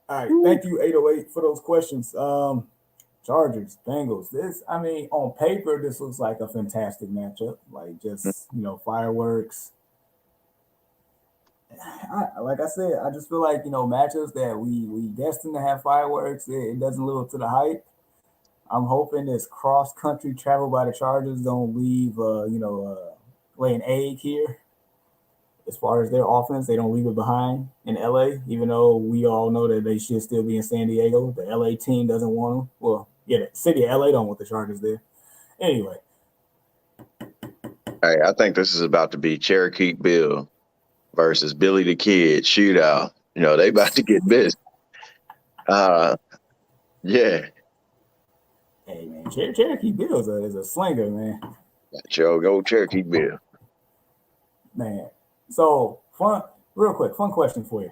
All right. Thank you, 808, for those questions. Chargers, Bengals. On paper, this looks like a fantastic matchup. Like just fireworks. Like I said, I just feel like matchups that we destined to have fireworks. It doesn't live up to the hype. I'm hoping this cross country travel by the Chargers don't leave lay an egg here. As far as their offense, they don't leave it behind in LA, even though we all know that they should still be in San Diego. The LA team doesn't want them. Well, yeah, the city of LA don't want the Chargers there. Anyway. Hey, I think this is about to be Cherokee Bill versus Billy the Kid shootout. They about to get busy. Yeah. Hey, man, Cherokee Bill is a slinger, man. Go Cherokee Bill. Man. So, real quick, fun question for you.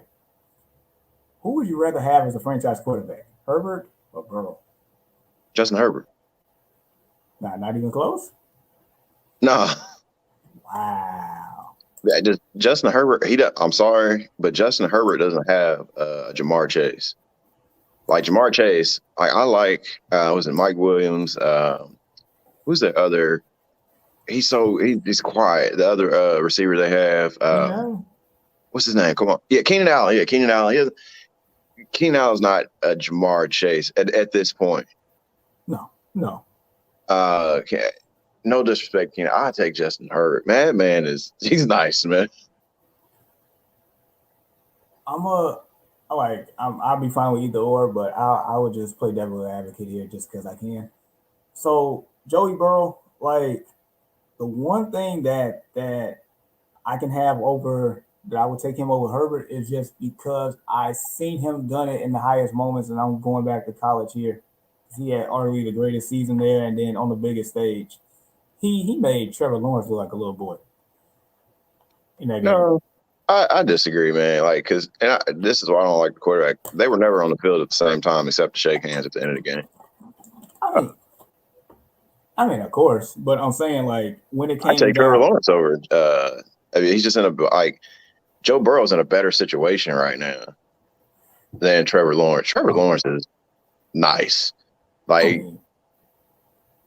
Who would you rather have as a franchise quarterback, Herbert or Burrow? Justin Herbert. Nah, not even close? No. Wow. Yeah, just Justin Herbert, I'm sorry, but Justin Herbert doesn't have Jamar Chase. Like Jamar Chase, I like, was it Mike Williams? Who's the other? He's quiet. The other receiver they have, what's his name? Come on. Yeah, Keenan Allen. Yeah, Keenan Allen. Keenan Allen's not a Jamar Chase at this point. No. No disrespect, Keenan. I take Justin Herbert. Man, he's nice, man. I'll be fine with either or, but I would just play devil's advocate here just because I can. So Joey Burrow, like the one thing that I can have over that I would take him over Herbert is just because I seen him done it in the highest moments, and I'm going back to college here. He had arguably the greatest season there, and then on the biggest stage, he made Trevor Lawrence look like a little boy in that game. No, I disagree, man. Like, this is why I don't like the quarterback. They were never on the field at the same time except to shake hands at the end of the game. I mean, of course, but I'm saying like when it came, I take Trevor Lawrence over. I mean, he's just in a Joe Burrow's in a better situation right now than Trevor Lawrence. Trevor Lawrence is nice. Like,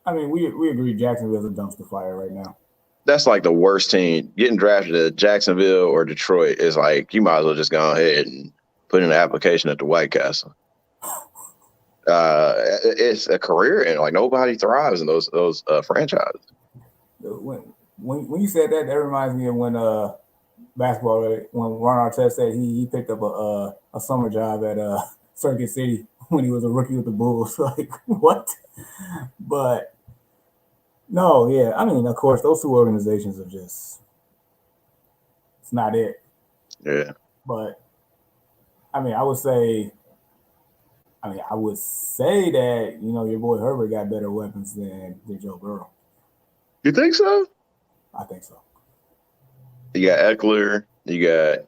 I mean, we agree Jacksonville's a dumpster fire right now. That's like the worst team. Getting drafted at Jacksonville or Detroit is like you might as well just go ahead and put in an application at the White Castle. It's a career, and like nobody thrives in those franchises. When you said that reminds me of when basketball, when Ron Artest said he picked up a summer job at Circuit City when he was a rookie with the Bulls. Like what? But no, yeah, I mean, of course, those two organizations are just it's not it. Yeah. But I mean, I would say that, your boy Herbert got better weapons than Joe Burrow. You think so? I think so. You got Eckler, you got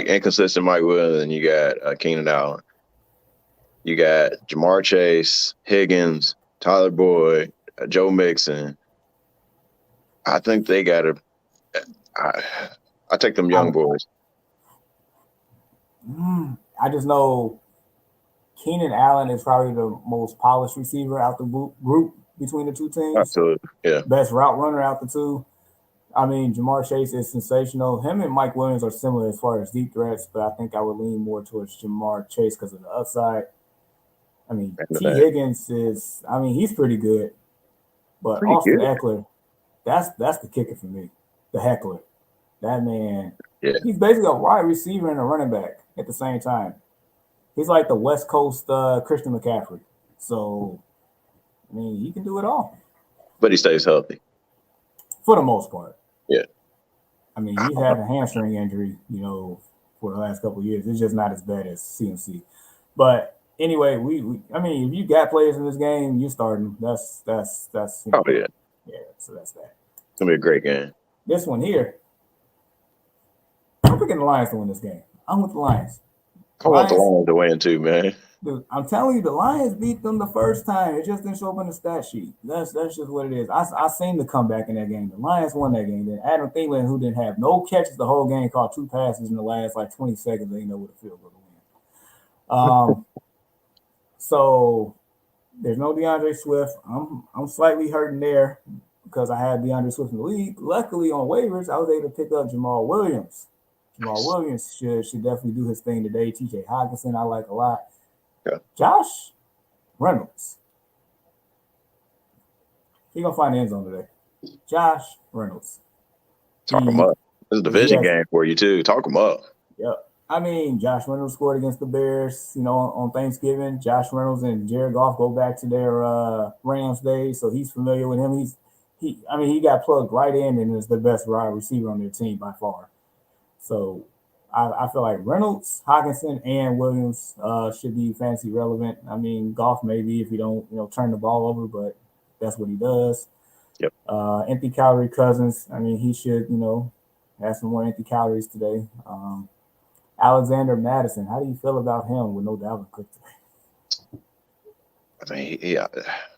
inconsistent Mike Williams, and you got Keenan Allen. You got Jamar Chase, Higgins, Tyler Boyd, Joe Mixon. I think they got I take them young boys. I just know Keenan Allen is probably the most polished receiver out the group between the two teams. Absolutely, yeah. Best route runner out the two. I mean, Jamar Chase is sensational. Him and Mike Williams are similar as far as deep threats, but I think I would lean more towards Jamar Chase because of the upside. I mean, T. Higgins he's pretty good. But Austin Eckler, that's the kicker for me. The heckler. That man, He's basically a wide receiver and a running back at the same time. He's like the West Coast Christian McCaffrey. So, I mean, he can do it all. But he stays healthy. For the most part. Yeah. I mean, he's had a hamstring injury, for the last couple of years. It's just not as bad as CMC. But anyway, if you got players in this game, you starting. That's oh yeah. Yeah, so that's that. It's gonna be a great game. This one here. I'm picking the Lions to win this game. I'm with the Lions. I want the Lions to win too, man. Dude, I'm telling you, the Lions beat them the first time. It just didn't show up on the stat sheet. That's just what it is. I seen the comeback in that game. The Lions won that game. Then Adam Thielen, who didn't have no catches the whole game, caught 2 passes in the last 20 seconds. They didn't know what a field goal to win. So there's no DeAndre Swift. I'm slightly hurting there because I had DeAndre Swift in the league. Luckily on waivers, I was able to pick up Jamal Williams. Jamal Williams should definitely do his thing today. TJ Hockenson, I like a lot. Yeah. Josh Reynolds. He's going to find the end zone today. Josh Reynolds. Talk him up. This is a division game for you, too. Talk him up. Yep. I mean, Josh Reynolds scored against the Bears, on Thanksgiving. Josh Reynolds and Jared Goff go back to their Rams days, so he's familiar with him. He got plugged right in and is the best wide receiver on their team by far. So I feel like Reynolds, Hockenson, and Williams should be fantasy relevant. I mean, Goff maybe if you don't, turn the ball over, but that's what he does. Yep. Empty calorie Cousins. I mean, he should, have some more empty calories today. Alexander Madison. How do you feel about him with no Dalvin Cook today? I mean,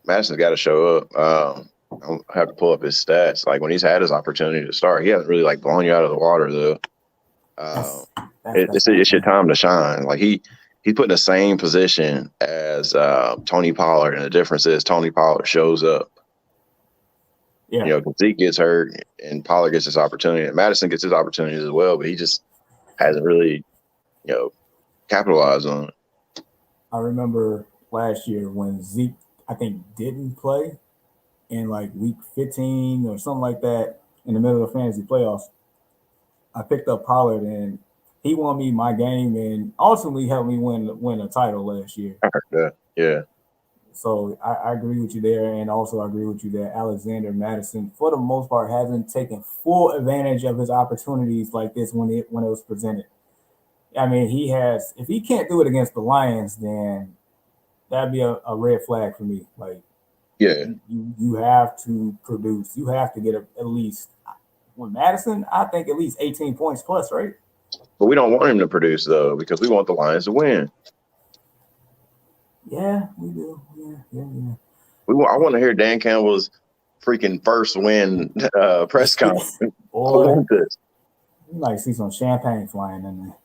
Madison's got to show up. I'll have to pull up his stats. Like when he's had his opportunity to start, he hasn't really blown you out of the water though. It's your time to shine. Like he's put in the same position as Tony Pollard, and the difference is Tony Pollard shows up. Yeah. Zeke gets hurt and Pollard gets his opportunity, and Madison gets his opportunities as well, but he just hasn't really, capitalized on it. I remember last year when Zeke, I think, didn't play in week 15 or something like that in the middle of the fantasy playoffs. I picked up Pollard and he won me my game and ultimately helped me win a title last year. I heard that. Yeah. So I agree with you there, and also I agree with you that Alexander Madison, for the most part, hasn't taken full advantage of his opportunities like this when it was presented. I mean, he has. If he can't do it against the Lions, then that'd be a red flag for me. Like, Yeah. you have to produce. You have to get at least with Madison. I think at least 18 points plus, right? But we don't want him to produce though, because we want the Lions to win. Yeah, we do. Yeah. I want to hear Dan Campbell's freaking first win press conference. I want this. You might see some champagne flying in there.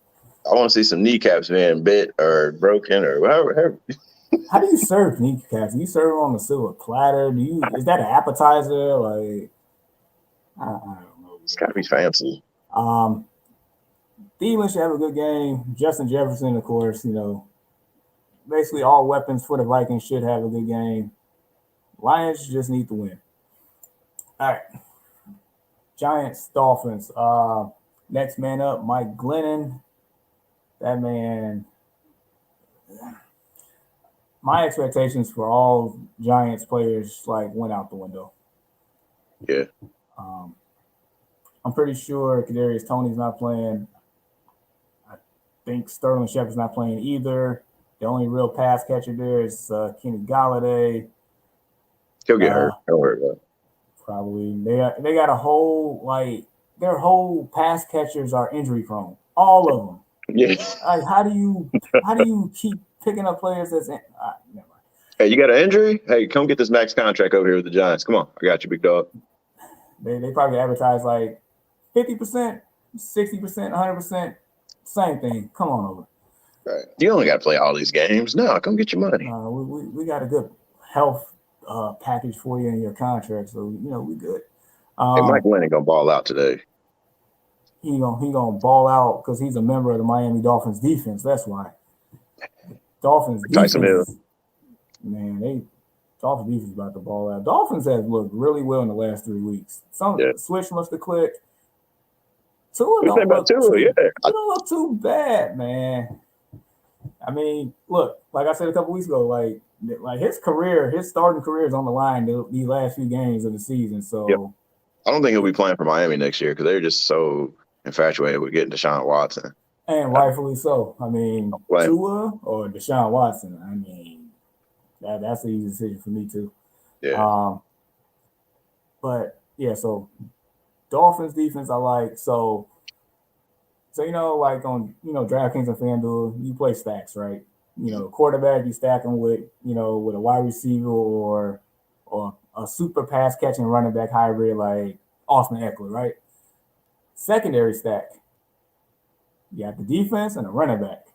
I want to see some kneecaps being bit or broken or whatever. How do you serve kneecaps? Do you serve them on a silver platter? Is that an appetizer? Like, I don't know. It's got to be fancy. Thielen should have a good game. Justin Jefferson, of course, basically all weapons for the Vikings should have a good game. Lions just need to win. All right. Giants, Dolphins. Next man up, Mike Glennon. That man. My expectations for all Giants players went out the window. Yeah. I'm pretty sure Kadarius Toney's not playing. I think Sterling Shepard's not playing either. The only real pass catcher there is Kenny Galladay. He'll get hurt. Don't worry about it. Probably. They got a whole their whole pass catchers are injury prone. All of them. Yeah. How do you keep picking up players that's never mind. Hey, you got an injury? Hey, come get this max contract over here with the Giants. Come on, I got you, big dog. They probably advertise 50%, 60%, 100%, same thing. Come on over. Right. You only got to play all these games. No, come get your money. We got a good health package for you in your contract, so we good. Hey, Mike Glennon gonna ball out today. He gonna ball out because he's a member of the Miami Dolphins defense. That's why. Dolphins defense, man, Dolphins defense about to ball out. Dolphins have looked really well in the last 3 weeks. Switch must have clicked. Tua don't look too bad, man. I mean, look, like I said a couple weeks ago, like his starting career is on the line these last few games of the season. So yep. I don't think he'll be playing for Miami next year because they're just so infatuated with getting Deshaun Watson. And rightfully so. I mean, Tua or Deshaun Watson. I mean, that's an easy decision for me too. Yeah. But yeah, so Dolphins defense I like. So on DraftKings and FanDuel, you play stacks, right? Quarterback you stack them with a wide receiver or a super pass catching running back hybrid like Austin Eckler, right? Secondary stack. You got the defense and a running back.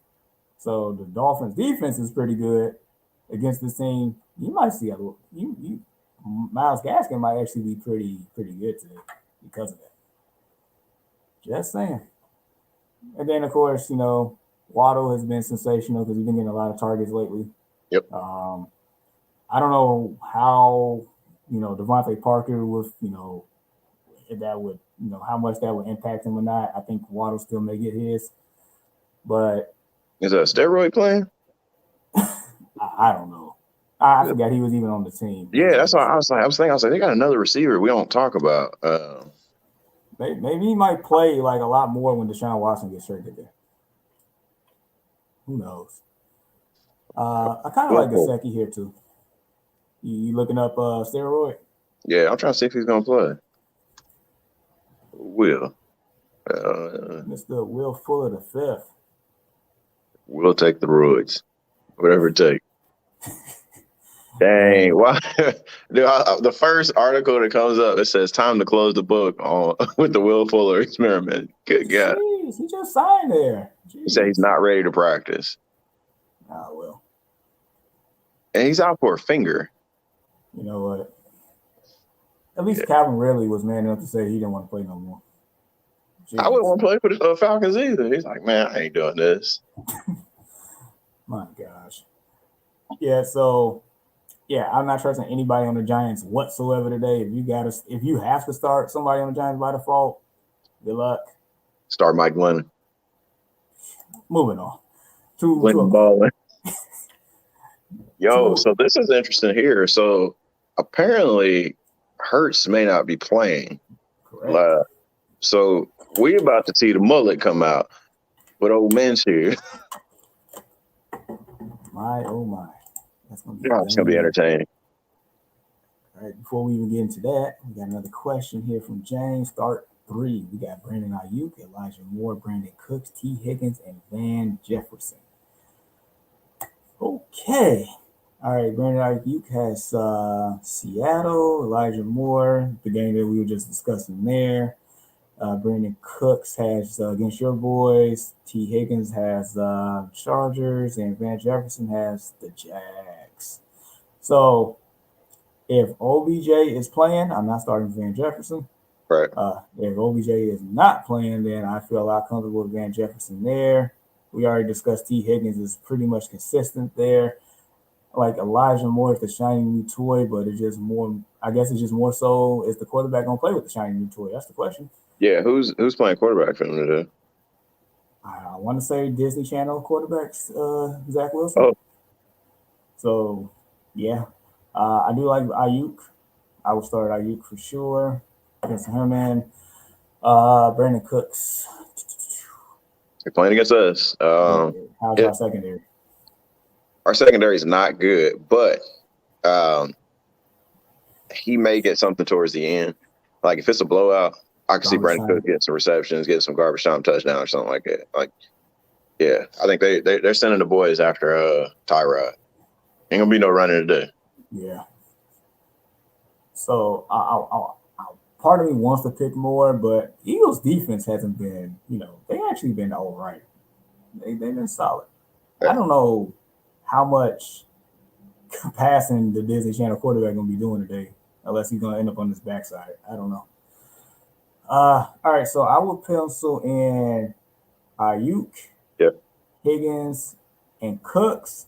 So the Dolphins defense is pretty good against this team. You might see Myles Gaskin might actually be pretty good today because of that. Just saying. And then of course, Waddle has been sensational because he's been getting a lot of targets lately. Yep. I don't know how Devontae Parker with if that would how much that would impact him or not. I think Waddle still may get his, but is that a steroid plan? I don't know. I forgot he was even on the team. Yeah, that's what I was thinking. They got another receiver we don't talk about. Maybe he might play a lot more when Deshaun Watson gets traded there. Who knows? I kind of like Gesicki here too. You looking up steroid? Yeah, I'm trying to see if he's gonna play. Will. Mr. Will Fuller the fifth. We'll take the roids, whatever it takes. Dang! Why? The first article that comes up, it says time to close the book on with the Will Fuller experiment. Good God! Jeez, he just signed there. Jeez. He said he's not ready to practice. Oh well. And he's out for a finger. You know what? At least Calvin Ridley was man enough to say he didn't want to play no more. Jeez. I wouldn't want to play for the Falcons either. He's like, man, I ain't doing this. My gosh. Yeah, so I'm not trusting anybody on the Giants whatsoever today. If you have to start somebody on the Giants by default, good luck. Start Mike Glennon. Moving on. Glennon balling. So this is interesting here. So apparently, Hurts may not be playing. Correct. So we about to see the mullet come out with old Minshew. My, oh my. That's going to be It's gonna be entertaining. All right, before we even get into that, we got another question here from James. Start 3. We got Brandon Ayuk, Elijah Moore, Brandon Cooks, T. Higgins, and Van Jefferson. Okay. All right, Brandon Ayuk has Seattle, Elijah Moore, the game that we were just discussing there. Brandon Cooks has against your boys. T. Higgins has Chargers, and Van Jefferson has the Jags. So if OBJ is playing, I'm not starting Van Jefferson. Right. If OBJ is not playing, then I feel a lot comfortable with Van Jefferson there. We already discussed T. Higgins is pretty much consistent there. Like Elijah Moore is the shiny new toy, but it's just more. I guess it's just more so. Is the quarterback gonna play with the shiny new toy? That's the question. Yeah, who's playing quarterback for them today? I want to say Disney Channel quarterbacks, Zach Wilson. Oh. So, yeah, I do like Ayuk. I will start Ayuk for sure against him and Brandon Cooks. They're playing against us. How's our secondary? Our secondary is not good, but he may get something towards the end. Like if it's a blowout, I can see Brandon Cooks get some receptions, get some garbage time touchdown or something like that. Like, yeah, I think they're sending the boys after Tyrod. Ain't gonna be no running today. Yeah. So part of me wants to pick more, but Eagles defense hasn't been, they actually been all right. They've been solid. Yeah. I don't know how much passing the Disney Channel quarterback gonna be doing today, unless he's gonna end up on his backside. I don't know. All right, so I will pencil in Ayuk, Higgins, and Cooks.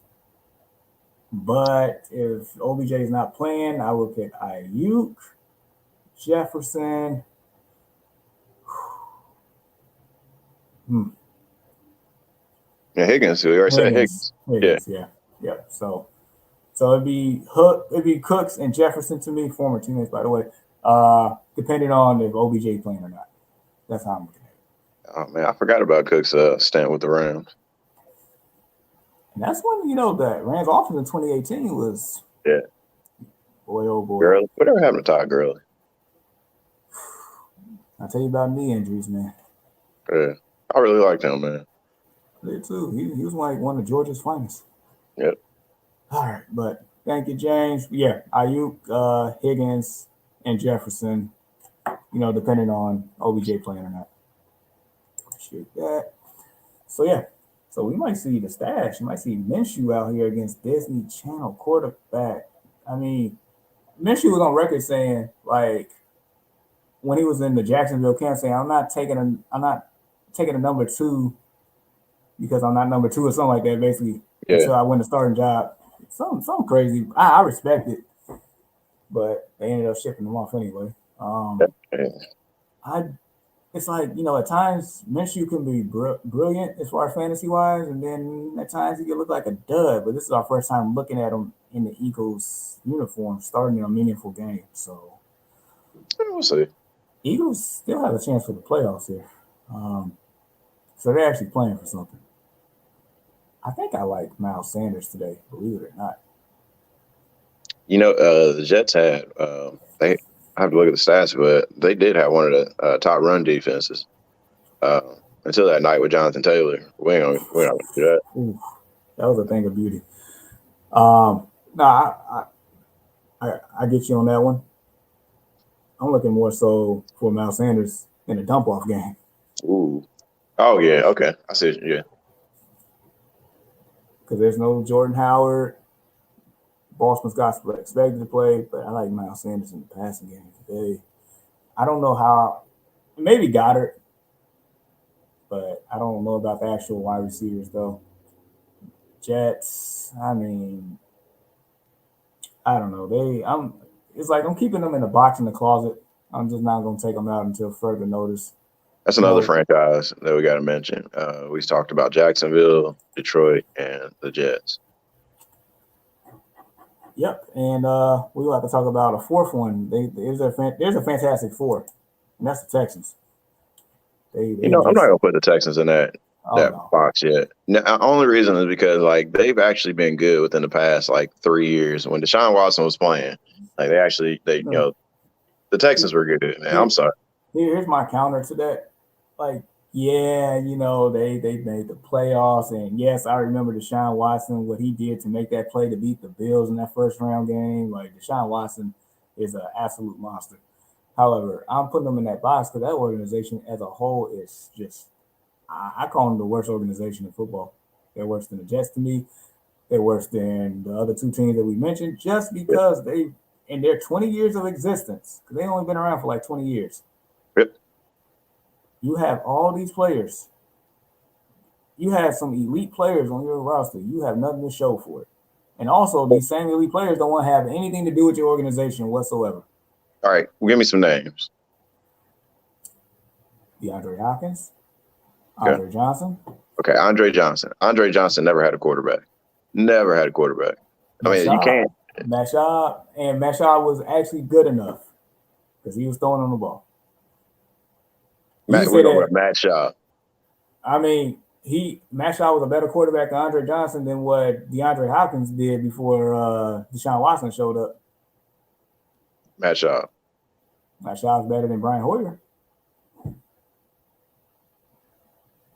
But if OBJ is not playing, I will pick Ayuk, Jefferson. Yeah, Higgins. We already said Higgins. Yeah. So it'd be Cooks and Jefferson to me, former teammates, by the way. Depending on if OBJ playing or not. That's how I'm looking at it. Oh man, I forgot about Cooks stint with the Rams. And that's when that Rams offense in 2018 was boy oh boy. Gurley. Whatever happened to Todd Gurley? I'll tell you about knee injuries, man. Yeah, I really liked him, man. I did too. He was like one of Georgia's finest. Yep. All right, but thank you, James. Yeah, Ayuk, Higgins, and Jefferson. Depending on OBJ playing or not. Appreciate that. So yeah. So we might see the stash. You might see Minshew out here against Disney Channel quarterback. I mean, Minshew was on record saying, like, when he was in the Jacksonville camp, saying, I'm not taking a number 2 because I'm not number 2 or something like that, basically, until I win the starting job. Something crazy. I respect it, but they ended up shipping him off anyway. It's like, at times Minshew can be brilliant as far as fantasy-wise, and then at times he can look like a dud. But this is our first time looking at him in the Eagles uniform, starting in a meaningful game. So we'll see. Eagles still have a chance for the playoffs here. So they're actually playing for something. I think I like Miles Sanders today, believe it or not. The Jets had I have to look at the stats, but they did have one of the top run defenses until that night with Jonathan Taylor. We're not going to do that. Ooh, that was a thing of beauty. No, I get you on that one. I'm looking more so for Miles Sanders in a dump-off game. Ooh. Oh, yeah. Okay. I see. Yeah. Because there's no Jordan Howard. Boston's got expected to play, but I like Miles Sanders in the passing game today. I don't know how, maybe Goddard, but I don't know about the actual wide receivers though. Jets, I mean, I don't know. It's like I'm keeping them in a box in the closet. I'm just not going to take them out until further notice. That's another franchise that we got to mention. We talked about Jacksonville, Detroit, and the Jets. Yep, and we will have to talk about a fourth one. There's a fantastic four, and that's the Texans. They I'm not just gonna put the Texans in oh that no, box yet. No, only reason is because like they've actually been good within the past like 3 years. When Deshaun Watson was playing, like no. the Texans were good, man. I'm Here, sorry. here's my counter to that. Like, yeah, they made the playoffs, and yes, I remember Deshaun Watson what he did to make that play to beat the Bills in that first round game. Like Deshaun Watson is an absolute monster. However, I'm putting them in that box because that organization as a whole is just I call them the worst organization in football. They're worse than the Jets to me. They're worse than the other two teams that we mentioned, just Yep. because they in their 20 years of existence, because they only been around for like 20 years. Yep. You have all these players. You have some elite players on your roster. You have nothing to show for it. And also, these same elite players don't want to have anything to do with your organization whatsoever. All right, well, give me some names. DeAndre Hopkins, Okay. Andre Johnson, Okay, Andre Johnson. Andre Johnson never had a quarterback. Never had a quarterback. I mean, you Mashab, can't. Mashab was actually good enough because he was throwing on the ball. You We're said going with that. Matt Shaw. I mean, Mashab was a better quarterback than Andre Johnson than what DeAndre Hopkins did before Deshaun Watson showed up. Matt Shaw. Mashab was better than Brian Hoyer.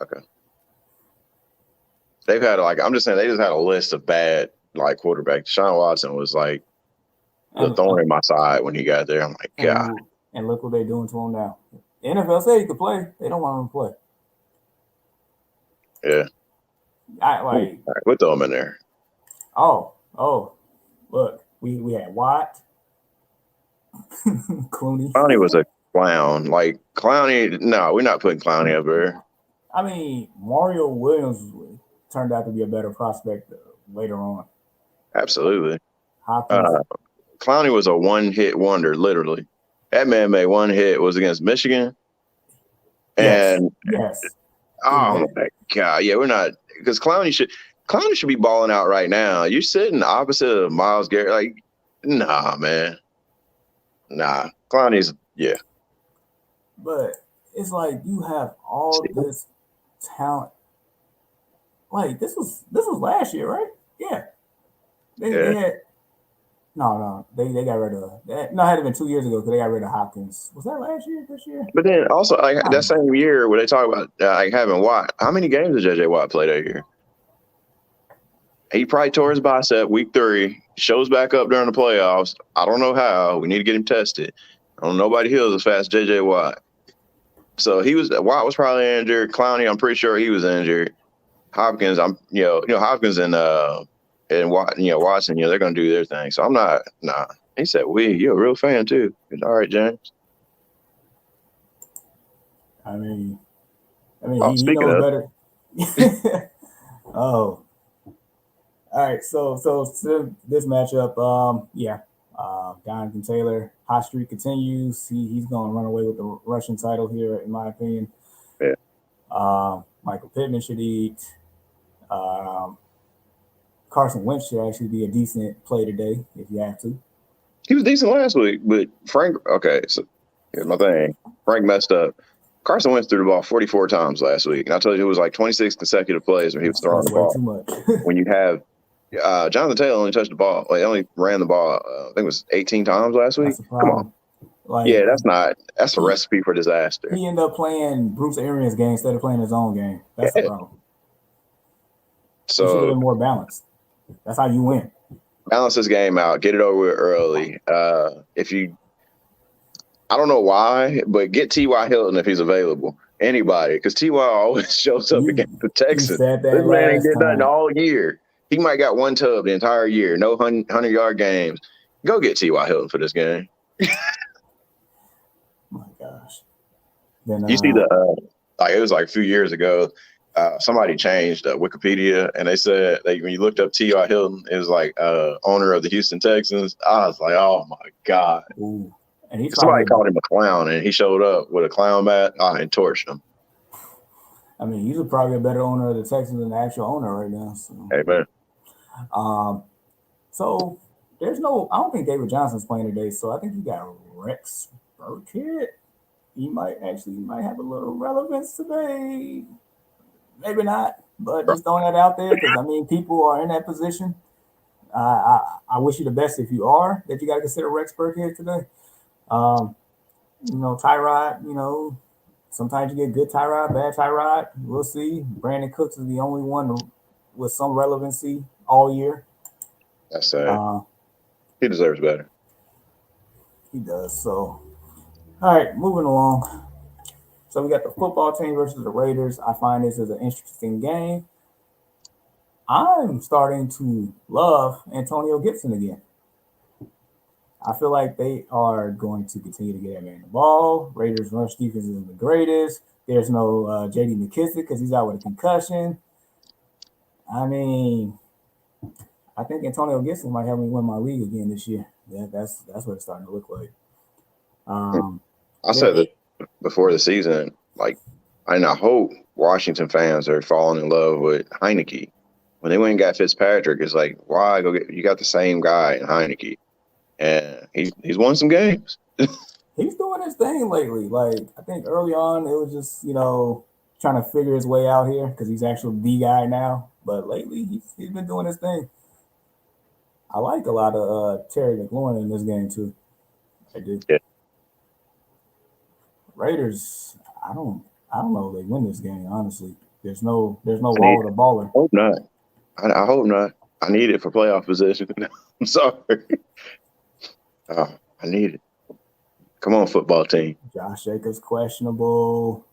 Okay. They've had I'm just saying they just had a list of bad like quarterbacks. Deshaun Watson was like the And, thorn in my side when he got there. I'm like, God. and look what they're doing to him now. The NFL said he could play. They don't want him to play. Yeah. I All like. right, we'll throw him in there. Oh, look, we had Watt, Clooney. Clowney was a clown. Like Clowney, no, we're not putting Clowney up there. I mean, Mario Williams turned out to be a better prospect later on. Absolutely. Hopkins, Clowney was a one-hit wonder, literally. That man made one hit, was against Michigan. And yes. oh my God. Yeah, we're not because Clowney should be balling out right now. You're sitting opposite of Myles Garrett. Like, nah, man. Nah. Clowney's But it's like you have all this talent. Like this was last year, right? Yeah. They had they got rid of that. No, it had been 2 years ago because they got rid of Hopkins. Was that last year? This year? But then also like that know. same year where they talk about like having Watt. How many games did JJ Watt play that year? He probably tore his bicep week 3, shows back up during the playoffs. I don't know how. We need to get him tested. I don't know, nobody heals as fast as JJ Watt. So Watt was probably injured. Clowney, I'm pretty sure he was injured. Hopkins, Hopkins and Watson, they're gonna do their thing. So I'm not He said you're a real fan too. All right, James. I mean he Speaking knows of, better. Oh. All right, so this matchup, Jonathan Taylor, hot streak continues. He's going to run away with the Russian title here, in my opinion. Yeah. Michael Pittman should eat. Carson Wentz should actually be a decent play today if you have to. He was decent last week, but Frank. Okay, so here's my thing. Frank messed up. Carson Wentz threw the ball 44 times last week, and I told you it was like 26 consecutive plays where he was throwing the ball. Too much. When you have Jonathan Taylor only touched the ball. Like, only ran the ball. I think it was 18 times last week. Come on. Like, that's a recipe for disaster. He ended up playing Bruce Arians' game instead of playing his own game. That's the problem. So he should have been more balanced. That's how you win. Balance this game out. Get it over with early. I don't know why, but get T.Y. Hilton if he's available. Anybody, because T.Y. always shows up against the Texans. This man ain't did nothing all year. He might got one tub the entire year. No 100-yard games. Go get T.Y. Hilton for this game. My gosh. Then, you see it was like a few years ago, somebody changed Wikipedia, and they said when you looked up T.Y. Hilton, it was like owner of the Houston Texans. I was like, oh my God. Ooh. And somebody called him a clown, and he showed up with a clown bat and torched him. I mean, he's probably a better owner of the Texans than the actual owner right now. So. Amen. So I don't think David Johnson's playing today, so I think you got Rex Burkhead. He might have a little relevance today. Maybe not, but just throwing that out there because I mean, people are in that position. I wish you the best if you are that you got to consider Rex Burkhead today. Tyrod. Sometimes you get good Tyrod, bad Tyrod. We'll see. Brandon Cooks is the only one with some relevancy all year. That's sad. He deserves better. He does. So, all right, moving along. So we got the football team versus the Raiders. I find this as an interesting game. I'm starting to love Antonio Gibson again. I feel like they are going to continue to get that man the ball. Raiders' rush defense isn't the greatest. There's no J.D. McKissick because he's out with a concussion. I mean, I think Antonio Gibson might help me win my league again this year. Yeah, that's what it's starting to look like. I said that before the season, I hope Washington fans are falling in love with Heineke. When they went and got Fitzpatrick, it's like, why go get? You got the same guy in Heineke, and he's won some games. He's doing his thing lately. Like I think early on, it was just trying to figure his way out here because he's actually the guy now. But lately, he's been doing his thing. I like a lot of Terry McLaurin in this game too. I do. Yeah. Raiders, I don't know if they win this game. Honestly, there's no wall with a baller. Hope not. I hope not. I need it for playoff position. I'm sorry. I need it. Come on, football team. Josh Jacobs questionable.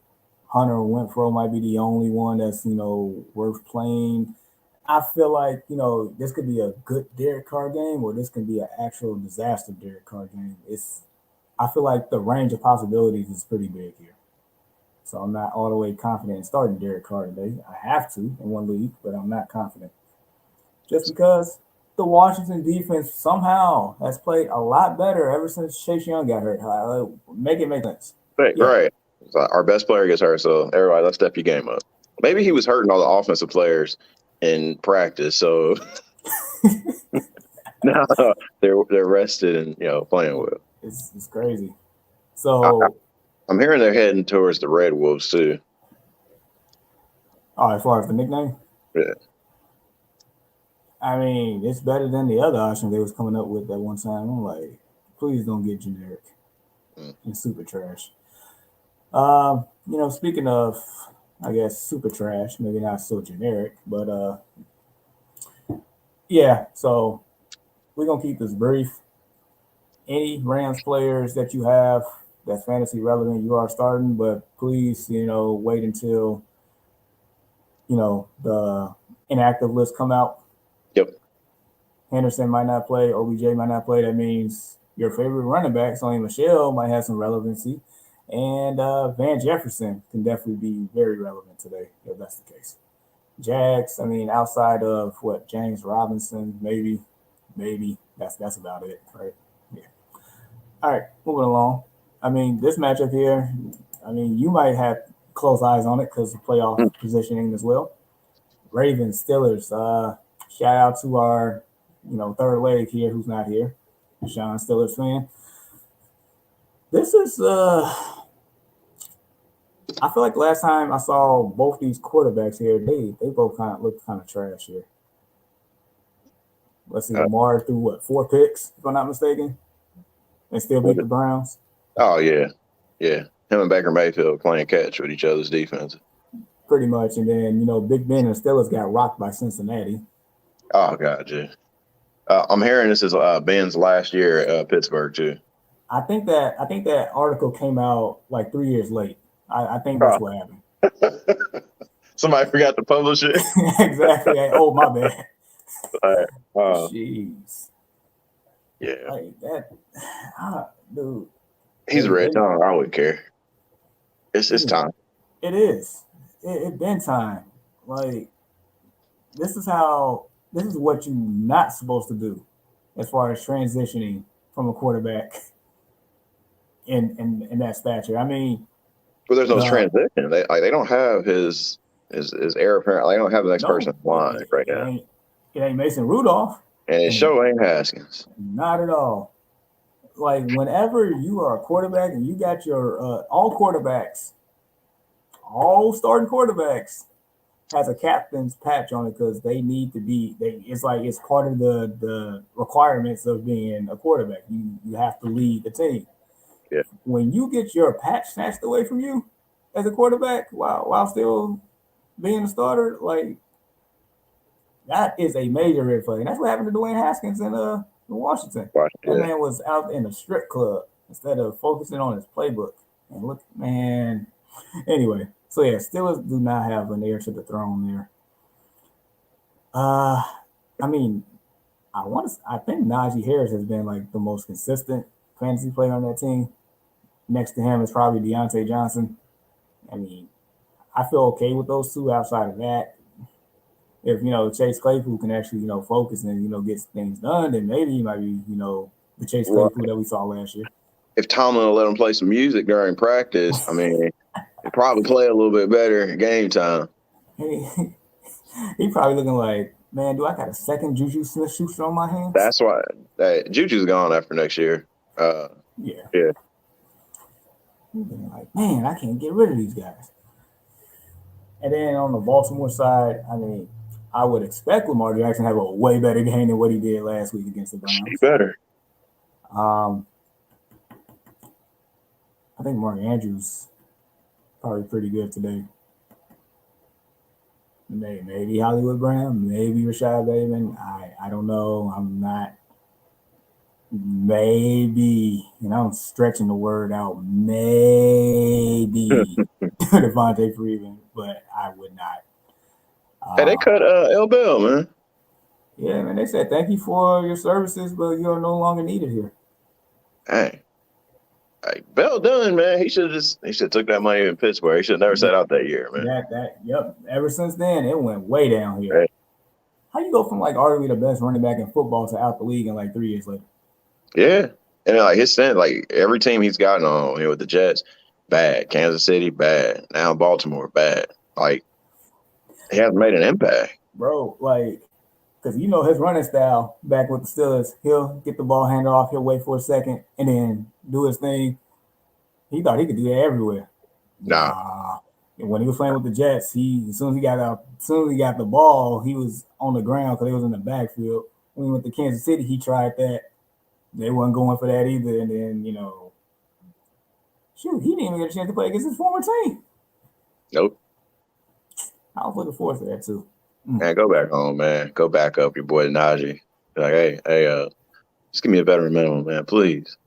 Hunter Renfrow might be the only one that's worth playing. I feel like this could be a good Derek Carr game, or this could be an actual disaster Derek Carr game. I feel like the range of possibilities is pretty big here. So I'm not all the way confident in starting Derek Carr today. I have to in one league, but I'm not confident. Just because the Washington defense somehow has played a lot better ever since Chase Young got hurt. Make it make sense. Right. Our best player gets hurt, so everybody, let's step your game up. Maybe he was hurting all the offensive players in practice, so now they're rested and playing well. It's crazy. So I'm hearing they're heading towards the Red Wolves too. Oh, as far as the nickname? Yeah. I mean, it's better than the other option they was coming up with at one time. I'm like, please don't get generic and super trash. Speaking of, I guess, super trash, maybe not so generic, but yeah, so we're going to keep this brief. Any Rams players that you have that's fantasy relevant, you are starting, but please, wait until, the inactive list come out. Yep. Henderson might not play. OBJ might not play. That means your favorite running back, Sony Michel, might have some relevancy. And Van Jefferson can definitely be very relevant today, if that's the case. Jags, I mean, outside of James Robinson, maybe. That's about it, right? Yeah. All right, moving along. I mean, this matchup here, you might have close eyes on it because of playoff positioning as well. Ravens, Steelers. Shout out to our, third leg here who's not here. Sean, Steelers fan. This is I feel like last time I saw both these quarterbacks here, they both looked kind of trash here. Let's see, Lamar threw 4 picks, if I'm not mistaken, and still beat the Browns. Oh yeah. Him and Baker Mayfield playing catch with each other's defense. Pretty much, and then Big Ben and Steelers got rocked by Cincinnati. Oh God, yeah. I'm hearing this is Ben's last year at Pittsburgh too. I think that article came out like 3 years late. I think that's what happened. Somebody forgot to publish it. Exactly. Oh, my bad. Jeez. Yeah. Like that, dude. He's red tongue. I wouldn't care. It's time. It is. It's been time. Like this is what you're not supposed to do as far as transitioning from a quarterback in that stature. I mean, well, there's no transition. They don't have his heir apparent. They don't have the next person in line right now. It ain't Mason Rudolph. And it sure ain't Haskins. Not at all. Like whenever you are a quarterback and you got your all starting quarterbacks has a captain's patch on it because they need to be. It's like it's part of the requirements of being a quarterback. You have to lead the team. Yeah. When you get your patch snatched away from you as a quarterback while still being a starter, like that is a major red flag. And that's what happened to Dwayne Haskins in Washington. That man was out in a strip club instead of focusing on his playbook. And look, man. Anyway, so yeah, Steelers do not have an heir to the throne there. I mean, I think Najee Harris has been like the most consistent fantasy player on that team. Next to him is probably Deontay Johnson. I mean, I feel okay with those two. Outside of that, if Chase Claypool can actually focus and get things done, then maybe he might be the Chase Claypool that we saw last year. If Tomlin will let him play some music during practice, I mean, he'd probably play a little bit better at game time. He probably looking like, man, do I got a second Juju Smith-Schuster on my hands? That's why Juju's gone after next year. Yeah. Yeah. He's looking like, man, I can't get rid of these guys. And then on the Baltimore side, I mean, I would expect Lamar Jackson to have a way better game than what he did last week against the Browns. He better. I think Mark Andrews probably pretty good today. Maybe Hollywood Brown, maybe Rashad Bateman. I don't know. I'm not. Maybe, I'm stretching the word out. Maybe Devonta Freeman, but I would not. Hey, they cut L. Bell, man. Yeah, man. They said thank you for your services, but you're no longer needed here. Hey, Bell done, man. He should have took that money in Pittsburgh. He should have never sat out that year, man. Yep. Ever since then, it went way down here. Right. How you go from like arguably the best running back in football to out the league in like 3 years later? Yeah, and like his stand, like every team he's gotten on, with the Jets, bad. Kansas City, bad. Now Baltimore, bad. Like he hasn't made an impact, bro. Like, because his running style back with the Steelers, he'll get the ball handed off, he'll wait for a second, and then do his thing. He thought he could do that everywhere. Nah. And when he was playing with the Jets, as soon as he got the ball, he was on the ground because he was in the backfield. When he went to Kansas City, he tried that. They wasn't going for that either. And then, he didn't even get a chance to play against his former team. Nope. I was looking forward to that too. Man, go back home, man. Go back up your boy Najee. Like, hey, just give me a veteran minimum, man, please.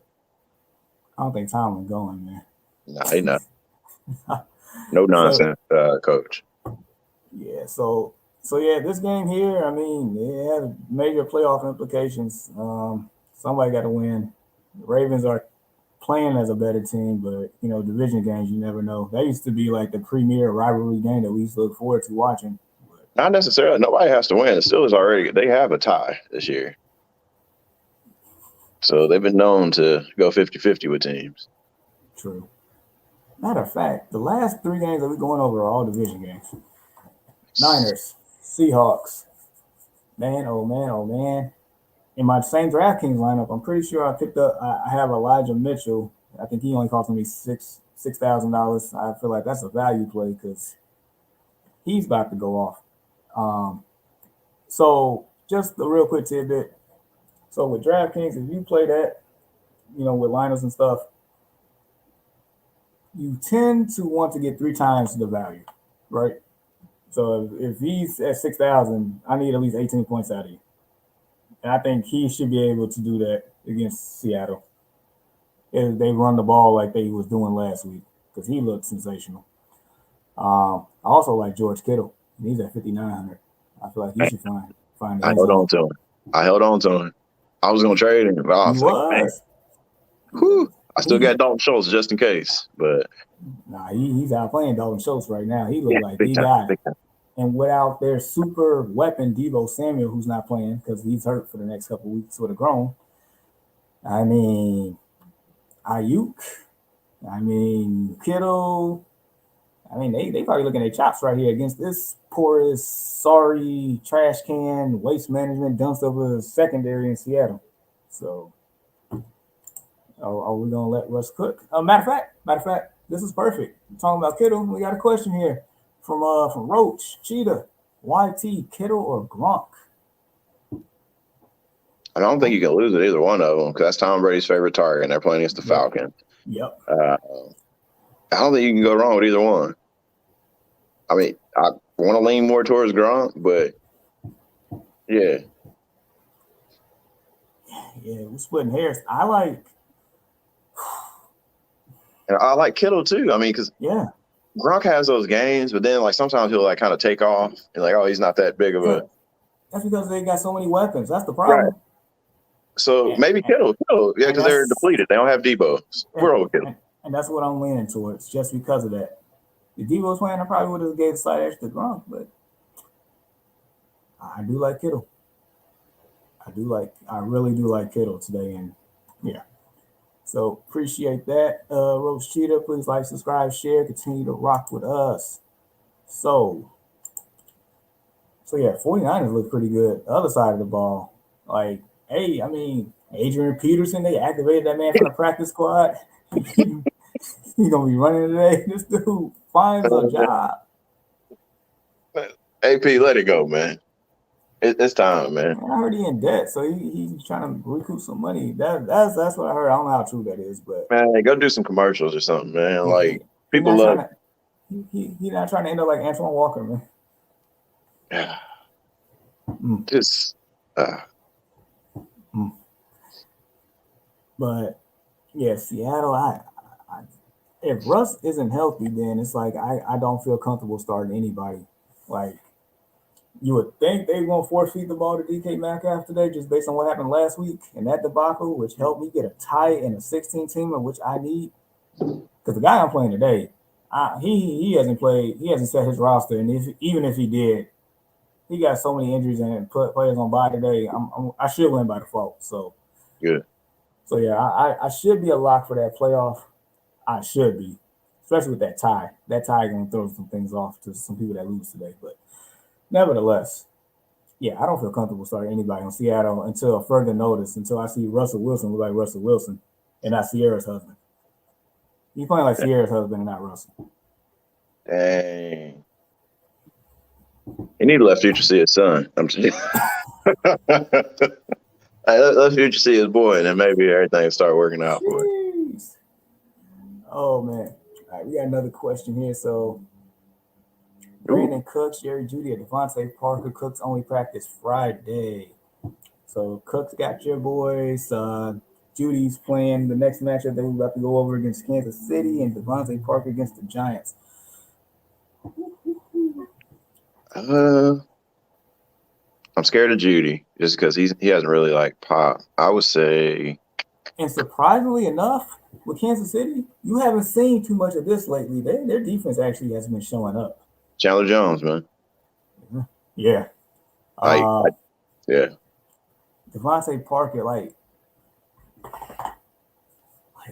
I don't think Tomlin's going, man. Nah, he not. No nonsense, coach. Yeah, so yeah, this game here, I mean, it had major playoff implications. Somebody got to win. The Ravens are playing as a better team, but division games, you never know. That used to be like the premier rivalry game that we used to look forward to watching. Not necessarily. Nobody has to win. The Steelers they have a tie this year. So they've been known to go 50-50 with teams. True. Matter of fact, the last 3 games that we're going over are all division games. Niners, Seahawks. Man, oh man, oh man. In my same DraftKings lineup, I'm pretty sure I have Elijah Mitchell. I think he only cost me $6,000. I feel like that's a value play because he's about to go off. So just a real quick tidbit. So with DraftKings, if you play that, with lineups and stuff, you tend to want to get 3 times the value, right? So if he's at 6,000, I need at least 18 points out of you. And I think he should be able to do that against Seattle if they run the ball like they was doing last week because he looked sensational. I also like George Kittle. He's at 5,900. I feel like he should find. I held on to him. I was going to trade him. But I was like, whew. I still got Dalton Schultz just in case, but he's out playing Dalton Schultz right now. He looked like he got it. And without their super weapon, Deebo Samuel, who's not playing because he's hurt for the next couple of weeks with a groin. I mean, Ayuk. I mean, Kittle. I mean, they probably looking at chops right here against this porous, sorry, trash can, waste management dumpster of a secondary in Seattle. So, are we gonna let Russ cook? Matter of fact, this is perfect. I'm talking about Kittle. We got a question here from Roach Cheetah. YT Kittle or Gronk? I don't think you can lose at either one of them because that's Tom Brady's favorite target, and they're playing against the Falcons. Yep. I don't think you can go wrong with either one. I mean, I want to lean more towards Gronk, but yeah. Yeah, we're splitting hairs. I like Kittle too. I mean, because Gronk has those games, but then like sometimes he'll like kind of take off and like, oh, he's not that big of a. That's because they got so many weapons. That's the problem. Right. So maybe Kittle, yeah, because they're depleted. They don't have Debo. We're over Kittle. And that's what I'm leaning towards, just because of that. If Debo was playing, I probably would have gave the slight edge to Gronk, but I do like Kittle. I really do like Kittle today, and yeah. So appreciate that. Roach Cheetah, please like, subscribe, share, continue to rock with us. So yeah, 49ers look pretty good. The other side of the ball. Like, hey, I mean, Adrian Peterson, they activated that man from the practice squad. He's gonna be running today. This dude finds a job. AP, let it go, man. It's time, man. I heard he in debt, so he's trying to recoup some money. That's what I heard. I don't know how true that is, but man, go do some commercials or something, man. Like people love. He's not trying to end up like Antoine Walker, man. Yeah. Just. But yeah, Seattle. If Russ isn't healthy, then it's like I don't feel comfortable starting anybody. Like, you would think they won't force feed the ball to DK Metcalf today, just based on what happened last week and that debacle, which helped me get a tie in a 16-teamer, which I need. Because the guy I'm playing today, he hasn't played. He hasn't set his roster, and even if he did, he got so many injuries and put players on bye today. I should win by default. So good. So yeah, I should be a lock for that playoff. I should be, especially with that tie. That tie is going to throw some things off to some people that lose today. But nevertheless, yeah, I don't feel comfortable starting anybody on Seattle until further notice, until I see Russell Wilson look like Russell Wilson and not Sierra's husband. He's playing like Sierra's husband and not Russell. Dang. He need to let Future see his son. I'm just let Future see his boy, and then maybe everything start working out for him. Oh, man. All right, we got another question here. So, Brandon Cooks, Jerry Jeudy, and Devontae Parker. Cooks only practice Friday. So, Cooks got your boys. Judy's playing the next matchup that we're about to go over against Kansas City, and Devontae Parker against the Giants. I'm scared of Jeudy just because he hasn't really like popped. I would say. And surprisingly enough, with Kansas City, you haven't seen too much of this lately. Their defense actually has been showing up. Chandler Jones, man. Yeah. Yeah. Devontae Parker, like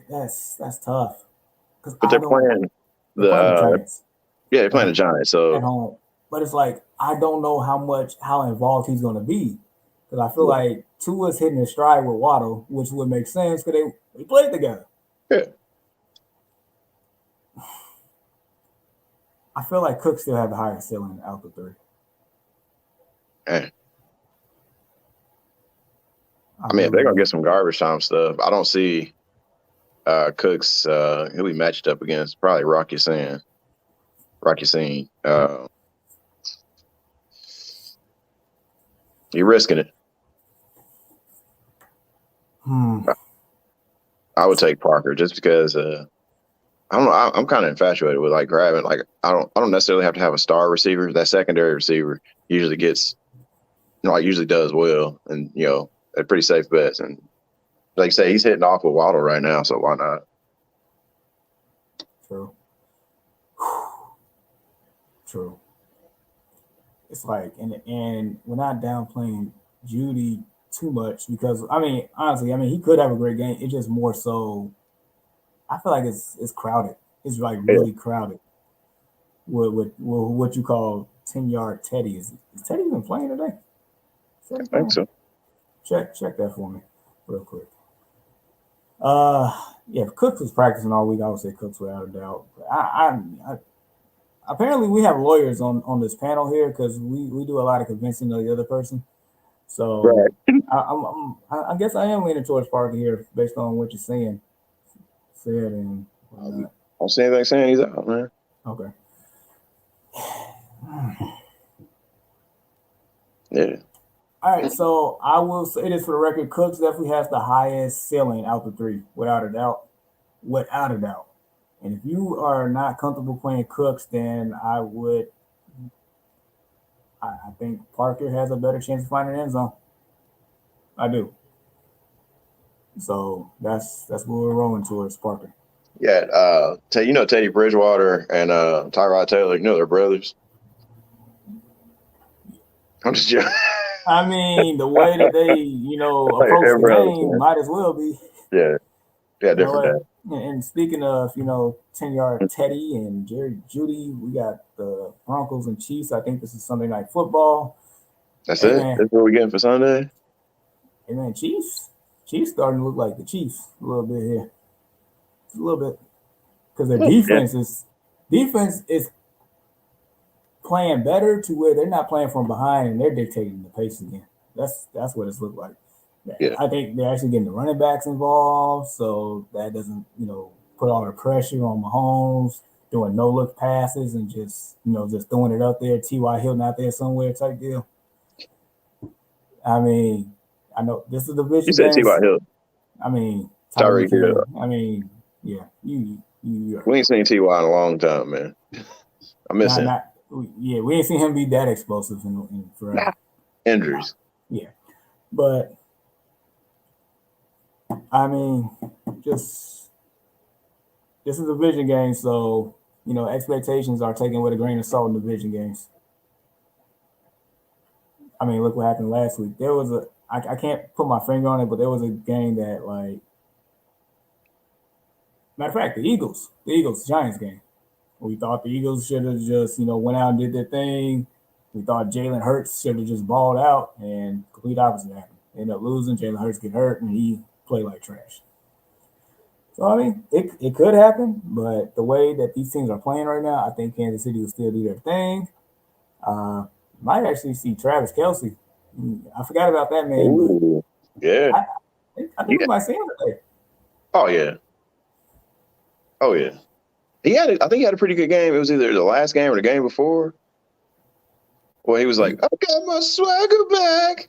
that's tough. But they're playing the Giants. Yeah, they're playing the Giants. So at home. But it's like I don't know how involved he's going to be, because I feel like Tua's hitting his stride with Waddle, which would make sense because they played together. Yeah. I feel like Cook still have the higher ceiling out the three. I mean, they're gonna get some garbage time stuff. I don't see Cooks who we matched up against. Probably Rocky Sin. You're risking it. I would take Parker just because I don't know. I'm kind of infatuated with like grabbing. Like I don't necessarily have to have a star receiver. That secondary receiver usually gets, usually does well, and they're pretty safe bets. And like you say, he's hitting off with Waddle right now, so why not? True. It's like, and we're not downplaying Jeudy too much because honestly, he could have a great game. It's just more so. I feel like it's crowded. It's like really crowded. with what you call 10-yard Teddy. Is Teddy even playing today? I think so. Check that for me, real quick. Yeah, if Cooks was practicing all week, I would say Cooks without a doubt. I apparently we have lawyers on this panel here because we do a lot of convincing of the other person. So Right. I guess I am leaning towards Parker here based on what you're saying. Said and I don't see anything saying he's out, man. okay. Yeah. All right, so I will say this for the record: Cooks definitely has the highest ceiling out the three, without a doubt, without a doubt. And if you are not comfortable playing Cooks, then I think Parker has a better chance of finding an end zone. I do. So that's what we're rolling towards, Parker. Yeah. Teddy Bridgewater and Tyrod Taylor, they're brothers. I'm just joking. I mean, the way that they, approach the game might as well be. Yeah. Yeah, different day. And speaking of, 10-yard Teddy and Jerry Judy, we got the Broncos and Chiefs. I think this is Sunday Night Football. That's it? Man. That's what we're getting for Sunday? And then Chiefs starting to look like the Chiefs a little bit here. Just a little bit. Because their defense is playing better to where they're not playing from behind and they're dictating the pace again. That's what it's looked like. Yeah. I think they're actually getting the running backs involved, so that doesn't, put all the pressure on Mahomes doing no look passes and just throwing it up there, T.Y. Hilton out there somewhere type deal. I mean, I know this is the division. You said T.Y. Hilton. I mean, Tyreek Hill. I mean, yeah, you. We ain't seen T.Y. in a long time, man. I miss him. We ain't seen him be that explosive in forever. Injuries. Yeah, but I mean, just this is a division game, so expectations are taken with a grain of salt in division games. I mean, look what happened last week. There was I can't put my finger on it, but there was a game that, like, matter of fact, the Eagles Giants game. We thought the Eagles should have just, went out and did their thing. We thought Jalen Hurts should have just balled out, and complete opposite happened. They ended up losing. Jalen Hurts get hurt, and he played like trash. So, I mean, it could happen, but the way that these teams are playing right now, I think Kansas City will still do their thing. Might actually see Travis Kelce. I forgot about that man. Ooh, yeah. I think we might see him today. Oh, yeah. I think he had a pretty good game. It was either the last game or the game before. Well, he was like, I got my swagger back.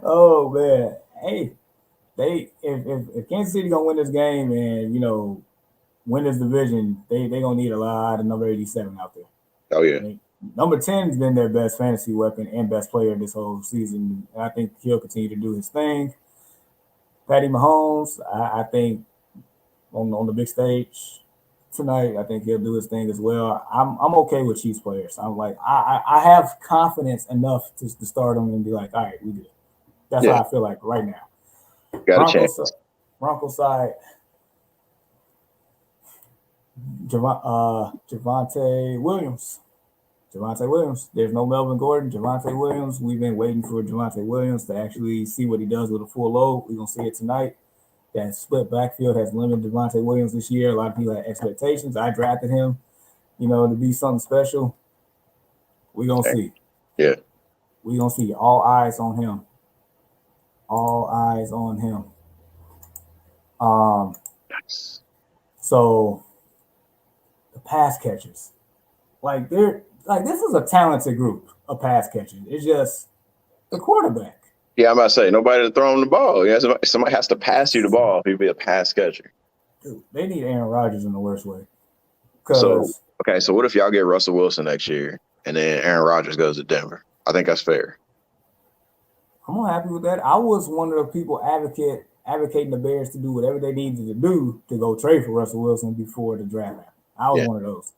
Oh, man. Hey, if Kansas City gonna win this game and win this division, they gonna need a lot of number 87 out there. Oh yeah. Number 10's been their best fantasy weapon and best player this whole season. And I think he'll continue to do his thing. Patty Mahomes, I think on the big stage tonight, I think he'll do his thing as well. I'm okay with Chiefs players. I'm like, I have confidence enough to start them and be like, all right, we good. That's how I feel like right now. Got a chance. Broncos side, Javonte Williams. There's no Melvin Gordon. Javonte Williams. We've been waiting for Javonte Williams to actually see what he does with a full load. We're going to see it tonight. That split backfield has limited Javonte Williams this year. A lot of people had expectations. I drafted him, to be something special. We're going to see. Yeah. We're going to see. All eyes on him. All eyes on him. Nice. So the pass catchers, this is a talented group of pass catchers. It's just the quarterback. Yeah, I'm about to say nobody to throw him the ball. Yeah, somebody has to pass you the ball if you be a pass catcher. Dude, they need Aaron Rodgers in the worst way. So what if y'all get Russell Wilson next year and then Aaron Rodgers goes to Denver? I think that's fair. I'm happy with that. I was one of the people advocating the Bears to do whatever they needed to do to go trade for Russell Wilson before the draft happened. I was one of those.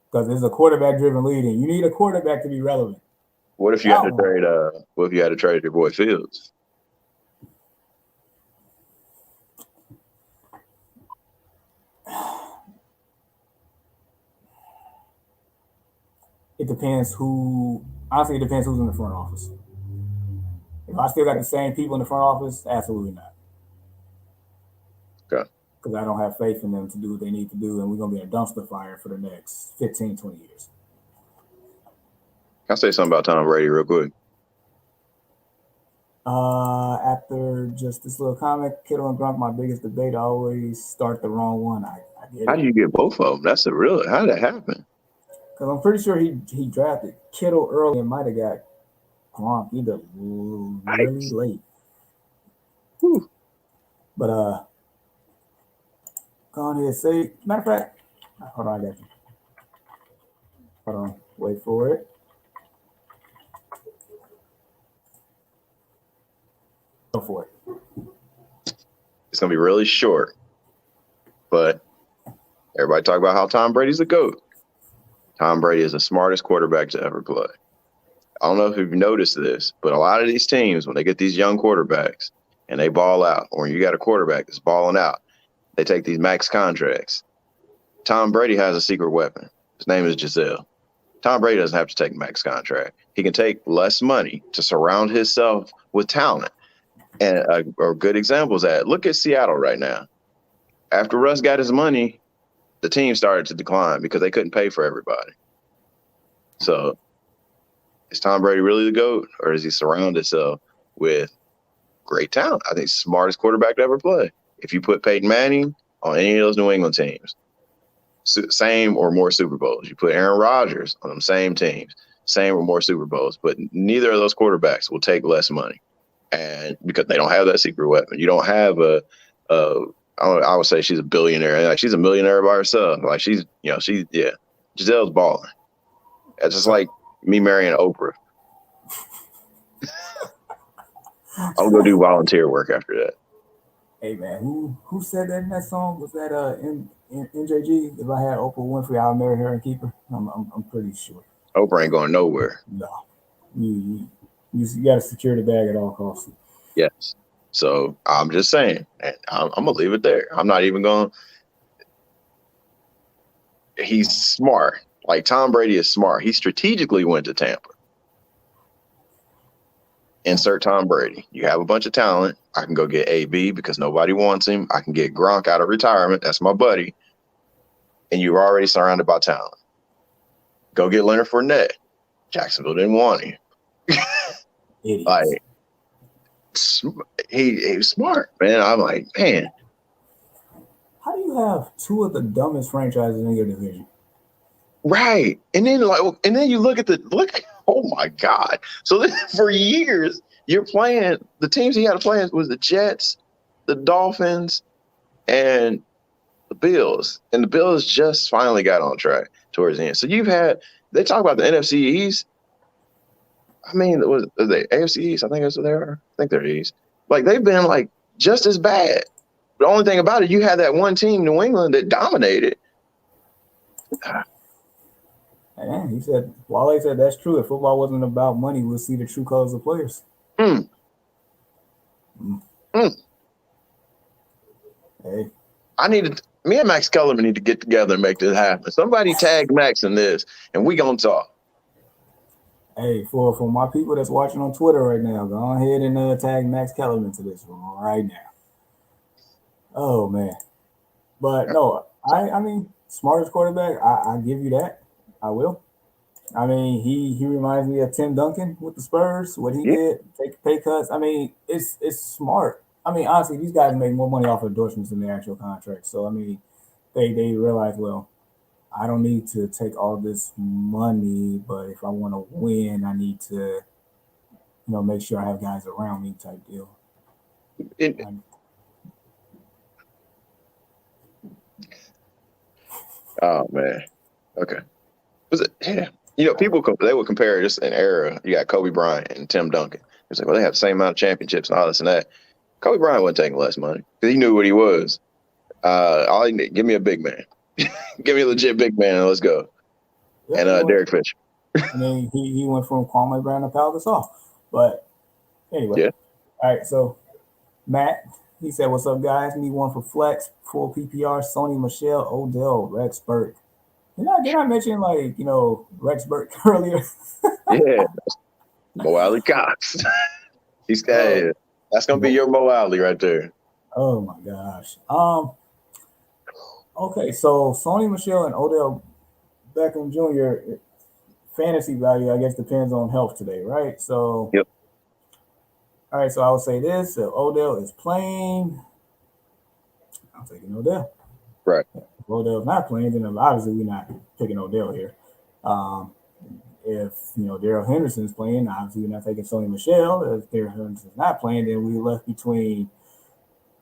Because it's a quarterback-driven league, and you need a quarterback to be relevant. What if you had to trade? What if you had to trade your boy Fields? It depends who. Honestly, it depends who's in the front office. If I still got the same people in the front office, absolutely not. Okay. Because I don't have faith in them to do what they need to do, and we're going to be a dumpster fire for the next 15, 20 years. Can I say something about Tom Brady real quick? After just this little comment, Kittle and Gronk, my biggest debate, I always start the wrong one. I get How it. do you get both of them? That's a real. How did that happen? Because I'm pretty sure he drafted Kittle early and might have got Gronk either really late. Whew. But go on here, say, matter of fact, hold on, I got you. Hold on, wait for it. Go for it. It's gonna be really short, but everybody talk about how Tom Brady's the GOAT. Tom Brady is the smartest quarterback to ever play. I don't know if you've noticed this, but a lot of these teams, when they get these young quarterbacks and they ball out, or you got a quarterback that's balling out, they take these max contracts. Tom Brady has a secret weapon. His name is Giselle. Tom Brady doesn't have to take a max contract. He can take less money to surround himself with talent. And a good example is that look at Seattle right now. After Russ got his money, the team started to decline because they couldn't pay for everybody. So is Tom Brady really the GOAT, or does he surround himself with great talent? I think he's the smartest quarterback to ever play. If you put Peyton Manning on any of those New England teams, same or more Super Bowls. You put Aaron Rodgers on them same teams, same or more Super Bowls. But neither of those quarterbacks will take less money. And because they don't have that secret weapon. You don't have I would say she's a billionaire. Like she's a millionaire by herself. Like Giselle's balling. It's just like me marrying Oprah. I'll go do volunteer work after that. Hey man, who said that in that song? Was that NJG? If I had Oprah Winfrey, I'll marry her and keep her. I'm pretty sure. Oprah ain't going nowhere. No, you got to secure the bag at all costs. Yes. So I'm just saying, and I'm gonna leave it there. I'm not even going. He's smart. Like Tom Brady is smart. He strategically went to Tampa. Insert Tom Brady. You have a bunch of talent. I can go get AB because nobody wants him. I can get Gronk out of retirement. That's my buddy. And you're already surrounded by talent. Go get Leonard Fournette. Jacksonville didn't want him. Like he was smart, man. I'm like, man. How do you have two of the dumbest franchises in your division? Right. And then you look. Oh my God. So for years, you're playing the teams he had to play was the Jets, the Dolphins, and the Bills. And the Bills just finally got on track towards the end. So they talk about the NFC East. I mean, was they AFC East? I think that's what they are. I think they're East. Like they've been like just as bad. The only thing about it, you had that one team, New England, that dominated. And Wale said that's true. If football wasn't about money, we'll see the true colors of players. Hey. Me and Max Kellerman need to get together and make this happen. Somebody tag Max in this, and we gonna talk. Hey, for my people that's watching on Twitter right now, go ahead and tag Max Kellerman to this one right now. Oh man, but no, I mean, smartest quarterback. I give you that. I will. I mean, he reminds me of Tim Duncan with the Spurs. What he did, take pay cuts. I mean, it's smart. I mean, honestly, these guys make more money off of endorsements than their actual contracts. So I mean, they realize, well, I don't need to take all this money, but if I want to win, I need to, make sure I have guys around me type deal. Oh man, okay. Was it? Yeah. People they would compare just an era. You got Kobe Bryant and Tim Duncan. It's like, well, they have the same amount of championships and all this and that. Kobe Bryant wasn't taking less money because he knew what he was. All he need, give me a big man. Give me a legit big man and let's go. Yeah, and Derek Fisher. I mean, he went from Kwame Brown to Pau Gasol. But anyway. Yeah. All right, so Matt, he said, what's up, guys? Need one for flex, full PPR, Sony, Michelle, Odell, Rex, Burke. Did I mention Rex Burke earlier? Yeah, Mo Alley Cox. He's that's gonna be your Mo Alley right there. Oh my gosh. Okay, so Sony Michel and Odell Beckham Jr. fantasy value, I guess, depends on health today, right? So, Yep. all right. So I would say this: if Odell is playing, I'm taking Odell. Right. If Odell's not playing, then obviously we're not picking Odell here. Um, if Daryl Henderson's playing, obviously we're not taking Sony Michel. If Daryl Henderson's not playing, then we left between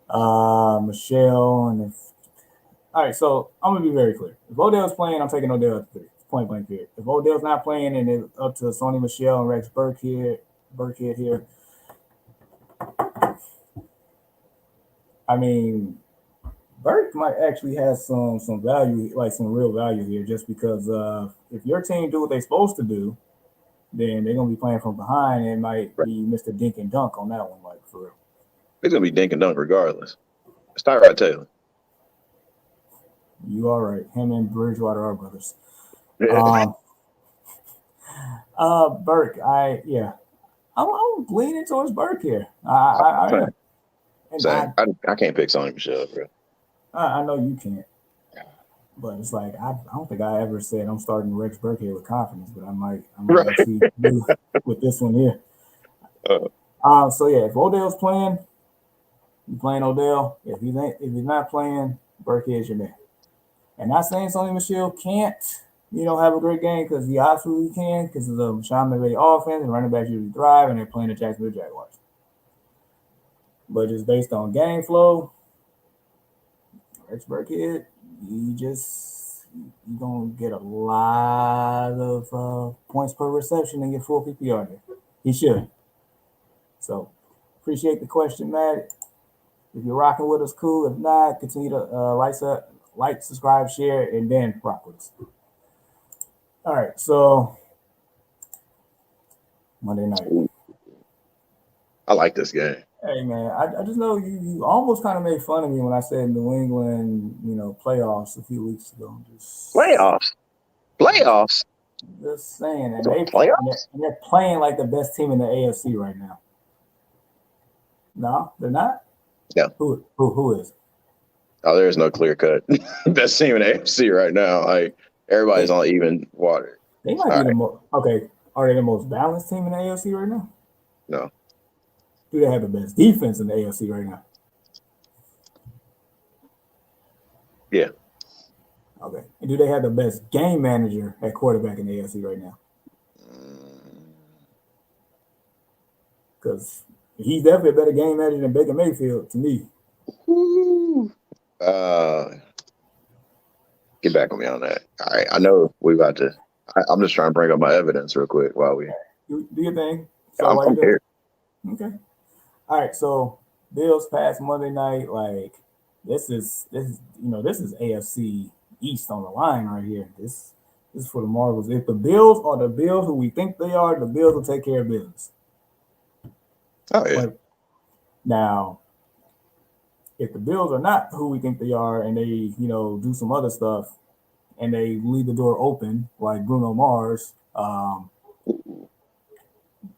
Michelle and if. All right, so I'm gonna be very clear. If Odell's playing, I'm taking Odell at 3. Point blank period. If Odell's not playing, and it's up to Sony Michel and Rex Burkhead here. I mean, Burke might actually have some value, like some real value here, just because if your team do what they're supposed to do, then they're gonna be playing from behind, and it might be Mr. Dink and Dunk on that one, like for real. It's gonna be dink and dunk regardless. It's Tyrod Taylor. You are right. Him and Bridgewater are brothers. Burke, I'm leaning towards Burke here. I can't pick Sony Michel, bro. I know you can't, but it's like I don't think I ever said I'm starting Rex Burke here with confidence, but I might actually do with this one here. So yeah, if Odell's playing, you playing Odell. If he's not playing, Burke is your man. And not saying Sony Michel can't, have a great game, because he absolutely can, because of the Sean McVay offense and running backs usually thrive, and they're playing the Jacksonville Jaguars. But just based on game flow, Rex Burkhead, you're gonna get a lot of points per reception in your full PPR there. He should. So appreciate the question, Matt. If you're rocking with us, cool. If not, continue to like, subscribe, share, and then rock with us. All right, so Monday night. I like this game. Hey man, I just know you almost kind of made fun of me when I said New England, playoffs a few weeks ago. Playoffs. Just saying, and they're playing like the best team in the AFC right now. No, they're not. Yeah. Who is? Oh, there is no clear cut best team in the AFC right now. Like everybody's on even water. They might be the most. Okay, are they the most balanced team in the AFC right now? No. Do they have the best defense in the AFC right now? Yeah. Okay. And do they have the best game manager at quarterback in the AFC right now? Because he's definitely a better game manager than Baker Mayfield to me. Get back on me on that. All right. I know we about to. I'm just trying to bring up my evidence real quick while we do your thing. So I'm here. Okay. All right, so Bills past Monday night, like this is AFC East on the line right here. This is for the marbles. If the Bills are the Bills who we think they are, the Bills will take care of business. Oh yeah. But now, if the Bills are not who we think they are, and they do some other stuff, and they leave the door open like Bruno Mars, Bill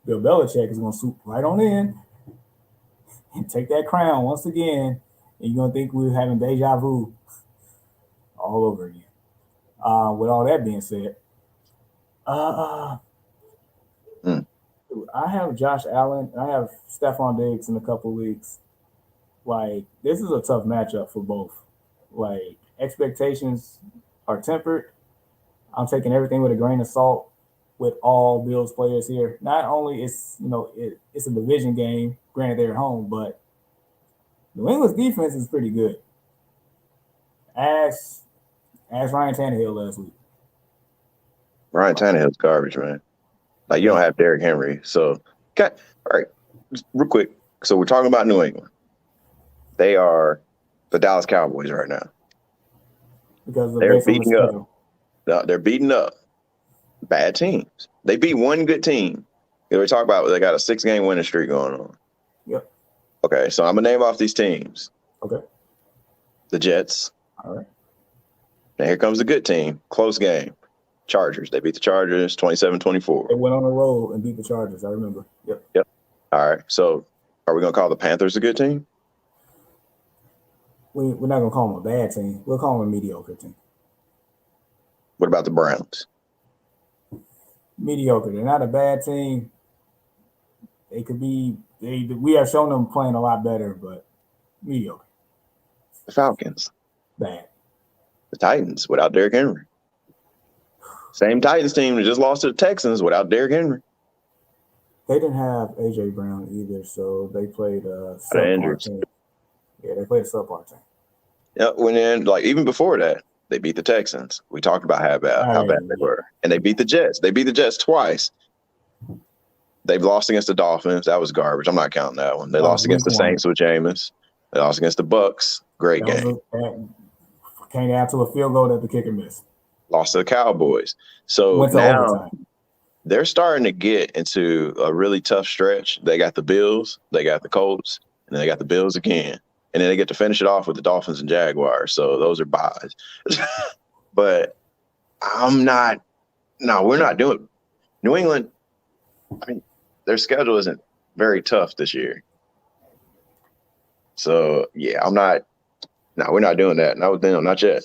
Belichick is going to swoop right on in and take that crown once again, and you're going to think we're having deja vu all over again. With all that being said, I have Josh Allen, and I have Stephon Diggs in a couple weeks. Like, this is a tough matchup for both. Like, expectations are tempered. I'm taking everything with a grain of salt with all Bills players here. Not only it's a division game, granted they're at home, but New England's defense is pretty good. Ask Ryan Tannehill last week. Ryan Tannehill's garbage, man. Like, you don't have Derrick Henry. So, okay. All right. Just real quick. So, we're talking about New England. They are the Dallas Cowboys right now. Because they're beating up. They're beating up bad teams. They beat one good team. We talk about they got a 6-game winning streak going on. Yep. Okay, so I'm going to name off these teams. Okay. The Jets. All right. Now here comes the good team. Close game. Chargers. They beat the Chargers 27-24. They went on the road and beat the Chargers. I remember. Yep. All right. So are we going to call the Panthers a good team? We're not going to call them a bad team. We'll call them a mediocre team. What about the Browns? Mediocre. They're not a bad team. They could be. We have shown them playing a lot better, but mediocre. The Falcons. Bad. The Titans without Derrick Henry. Same Titans team that just lost to the Texans without Derrick Henry. They didn't have A.J. Brown either, so they played a subpar team. Yeah, they played a subpar team. Yeah, even before that, they beat the Texans. We talked about how bad they were. And they beat the Jets. They beat the Jets twice. They've lost against the Dolphins. That was garbage. I'm not counting that one. They lost against the Saints with Jameis. They lost against the Bucks. Great game. Came down to a field goal that the kicker missed. Lost to the Cowboys. So now they're starting to get into a really tough stretch. They got the Bills, they got the Colts, and then they got the Bills again. And then they get to finish it off with the Dolphins and Jaguars. So those are buys. But we're not doing it. New England, their schedule isn't very tough this year. So, yeah, we're not doing that. No, not yet.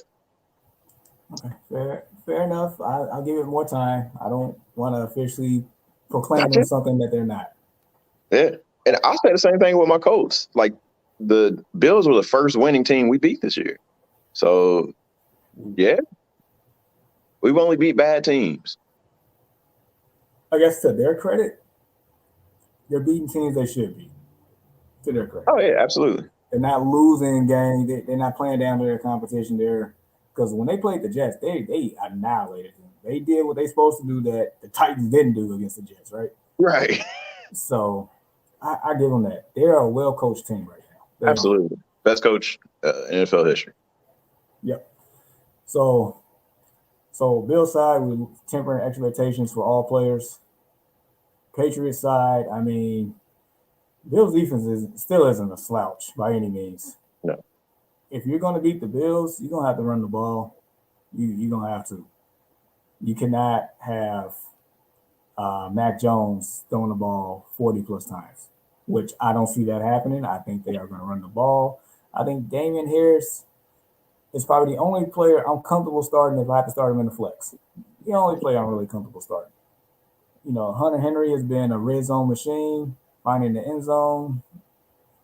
Okay, fair enough. I'll give it more time. I don't want to officially proclaim them something that they're not. Yeah, and I'll say the same thing with my Colts. Like, the Bills were the first winning team we beat this year. So, yeah, we've only beat bad teams. I guess to their credit, they're beating teams they should beat. To their credit. Oh, yeah, absolutely. They're not losing games. They're not playing down to their competition there. Because when they played the Jets, they annihilated them. They did what they supposed to do that the Titans didn't do against the Jets, right? Right. So I give them that. They're a well-coached team right now. Absolutely. Best coach in NFL history. Yep. So Bill's side, we're tempering expectations for all players. Patriots side, Bills defense still isn't a slouch by any means. No. If you're going to beat the Bills, you're going to have to run the ball. You're going to have to. You cannot have Mac Jones throwing the ball 40-plus times, which I don't see that happening. I think they are going to run the ball. I think Damian Harris is probably the only player I'm comfortable starting if I have to start him in the flex. The only player I'm really comfortable starting. Hunter Henry has been a red zone machine, finding the end zone.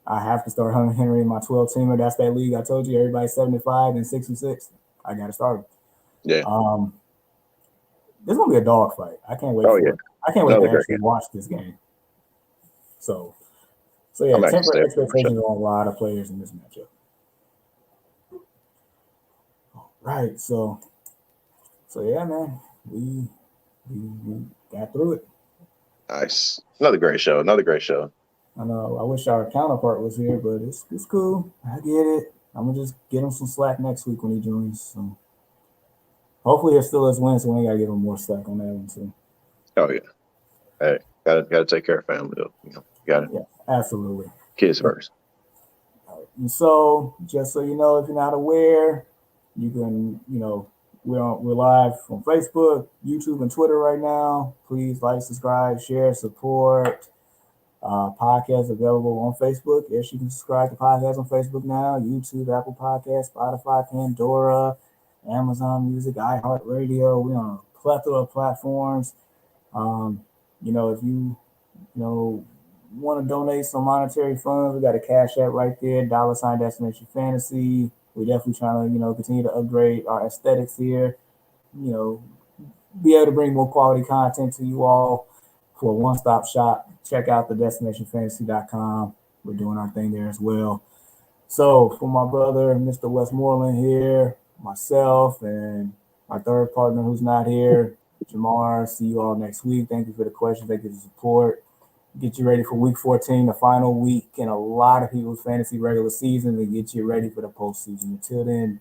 I have to start Hunter Henry in my 12-teamer. That's that league I told you. Everybody's 75 and 6-6. I got to start him. Yeah. This is going to be a dog fight. I can't wait for it. I can't wait to actually watch this game. So yeah, temper expectations on a lot of players in this matchup. All right. So yeah, man. We got through it. Nice. Another great show. I know. I wish our counterpart was here, but it's cool. I get it. I'm gonna just get him some slack next week when he joins. So hopefully it still is win, so we ain't gotta give him more slack on that one too. Oh yeah. Hey, gotta take care of family though. Gotta. Yeah, absolutely. Kids first. All right. And so just so you know, if you're not aware, you can, we're live on Facebook, YouTube, and Twitter right now. Please like, subscribe, share, support. Podcast available on Facebook. Yes, you can subscribe to podcasts on Facebook now. YouTube, Apple Podcasts, Spotify, Pandora, Amazon Music, iHeartRadio. We're on a plethora of platforms. If you want to donate some monetary funds, we got a Cash App right there, $DestinationFantasy. We're definitely trying to, continue to upgrade our aesthetics here. Be able to bring more quality content to you all for a one-stop shop. Check out the DestinationFantasy.com. We're doing our thing there as well. So for my brother, Mr. Westmoreland here, myself, and my third partner who's not here, Jamar, see you all next week. Thank you for the questions. Thank you for the support. Get you ready for week 14, the final week in a lot of people's fantasy regular season, and get you ready for the postseason. Until then,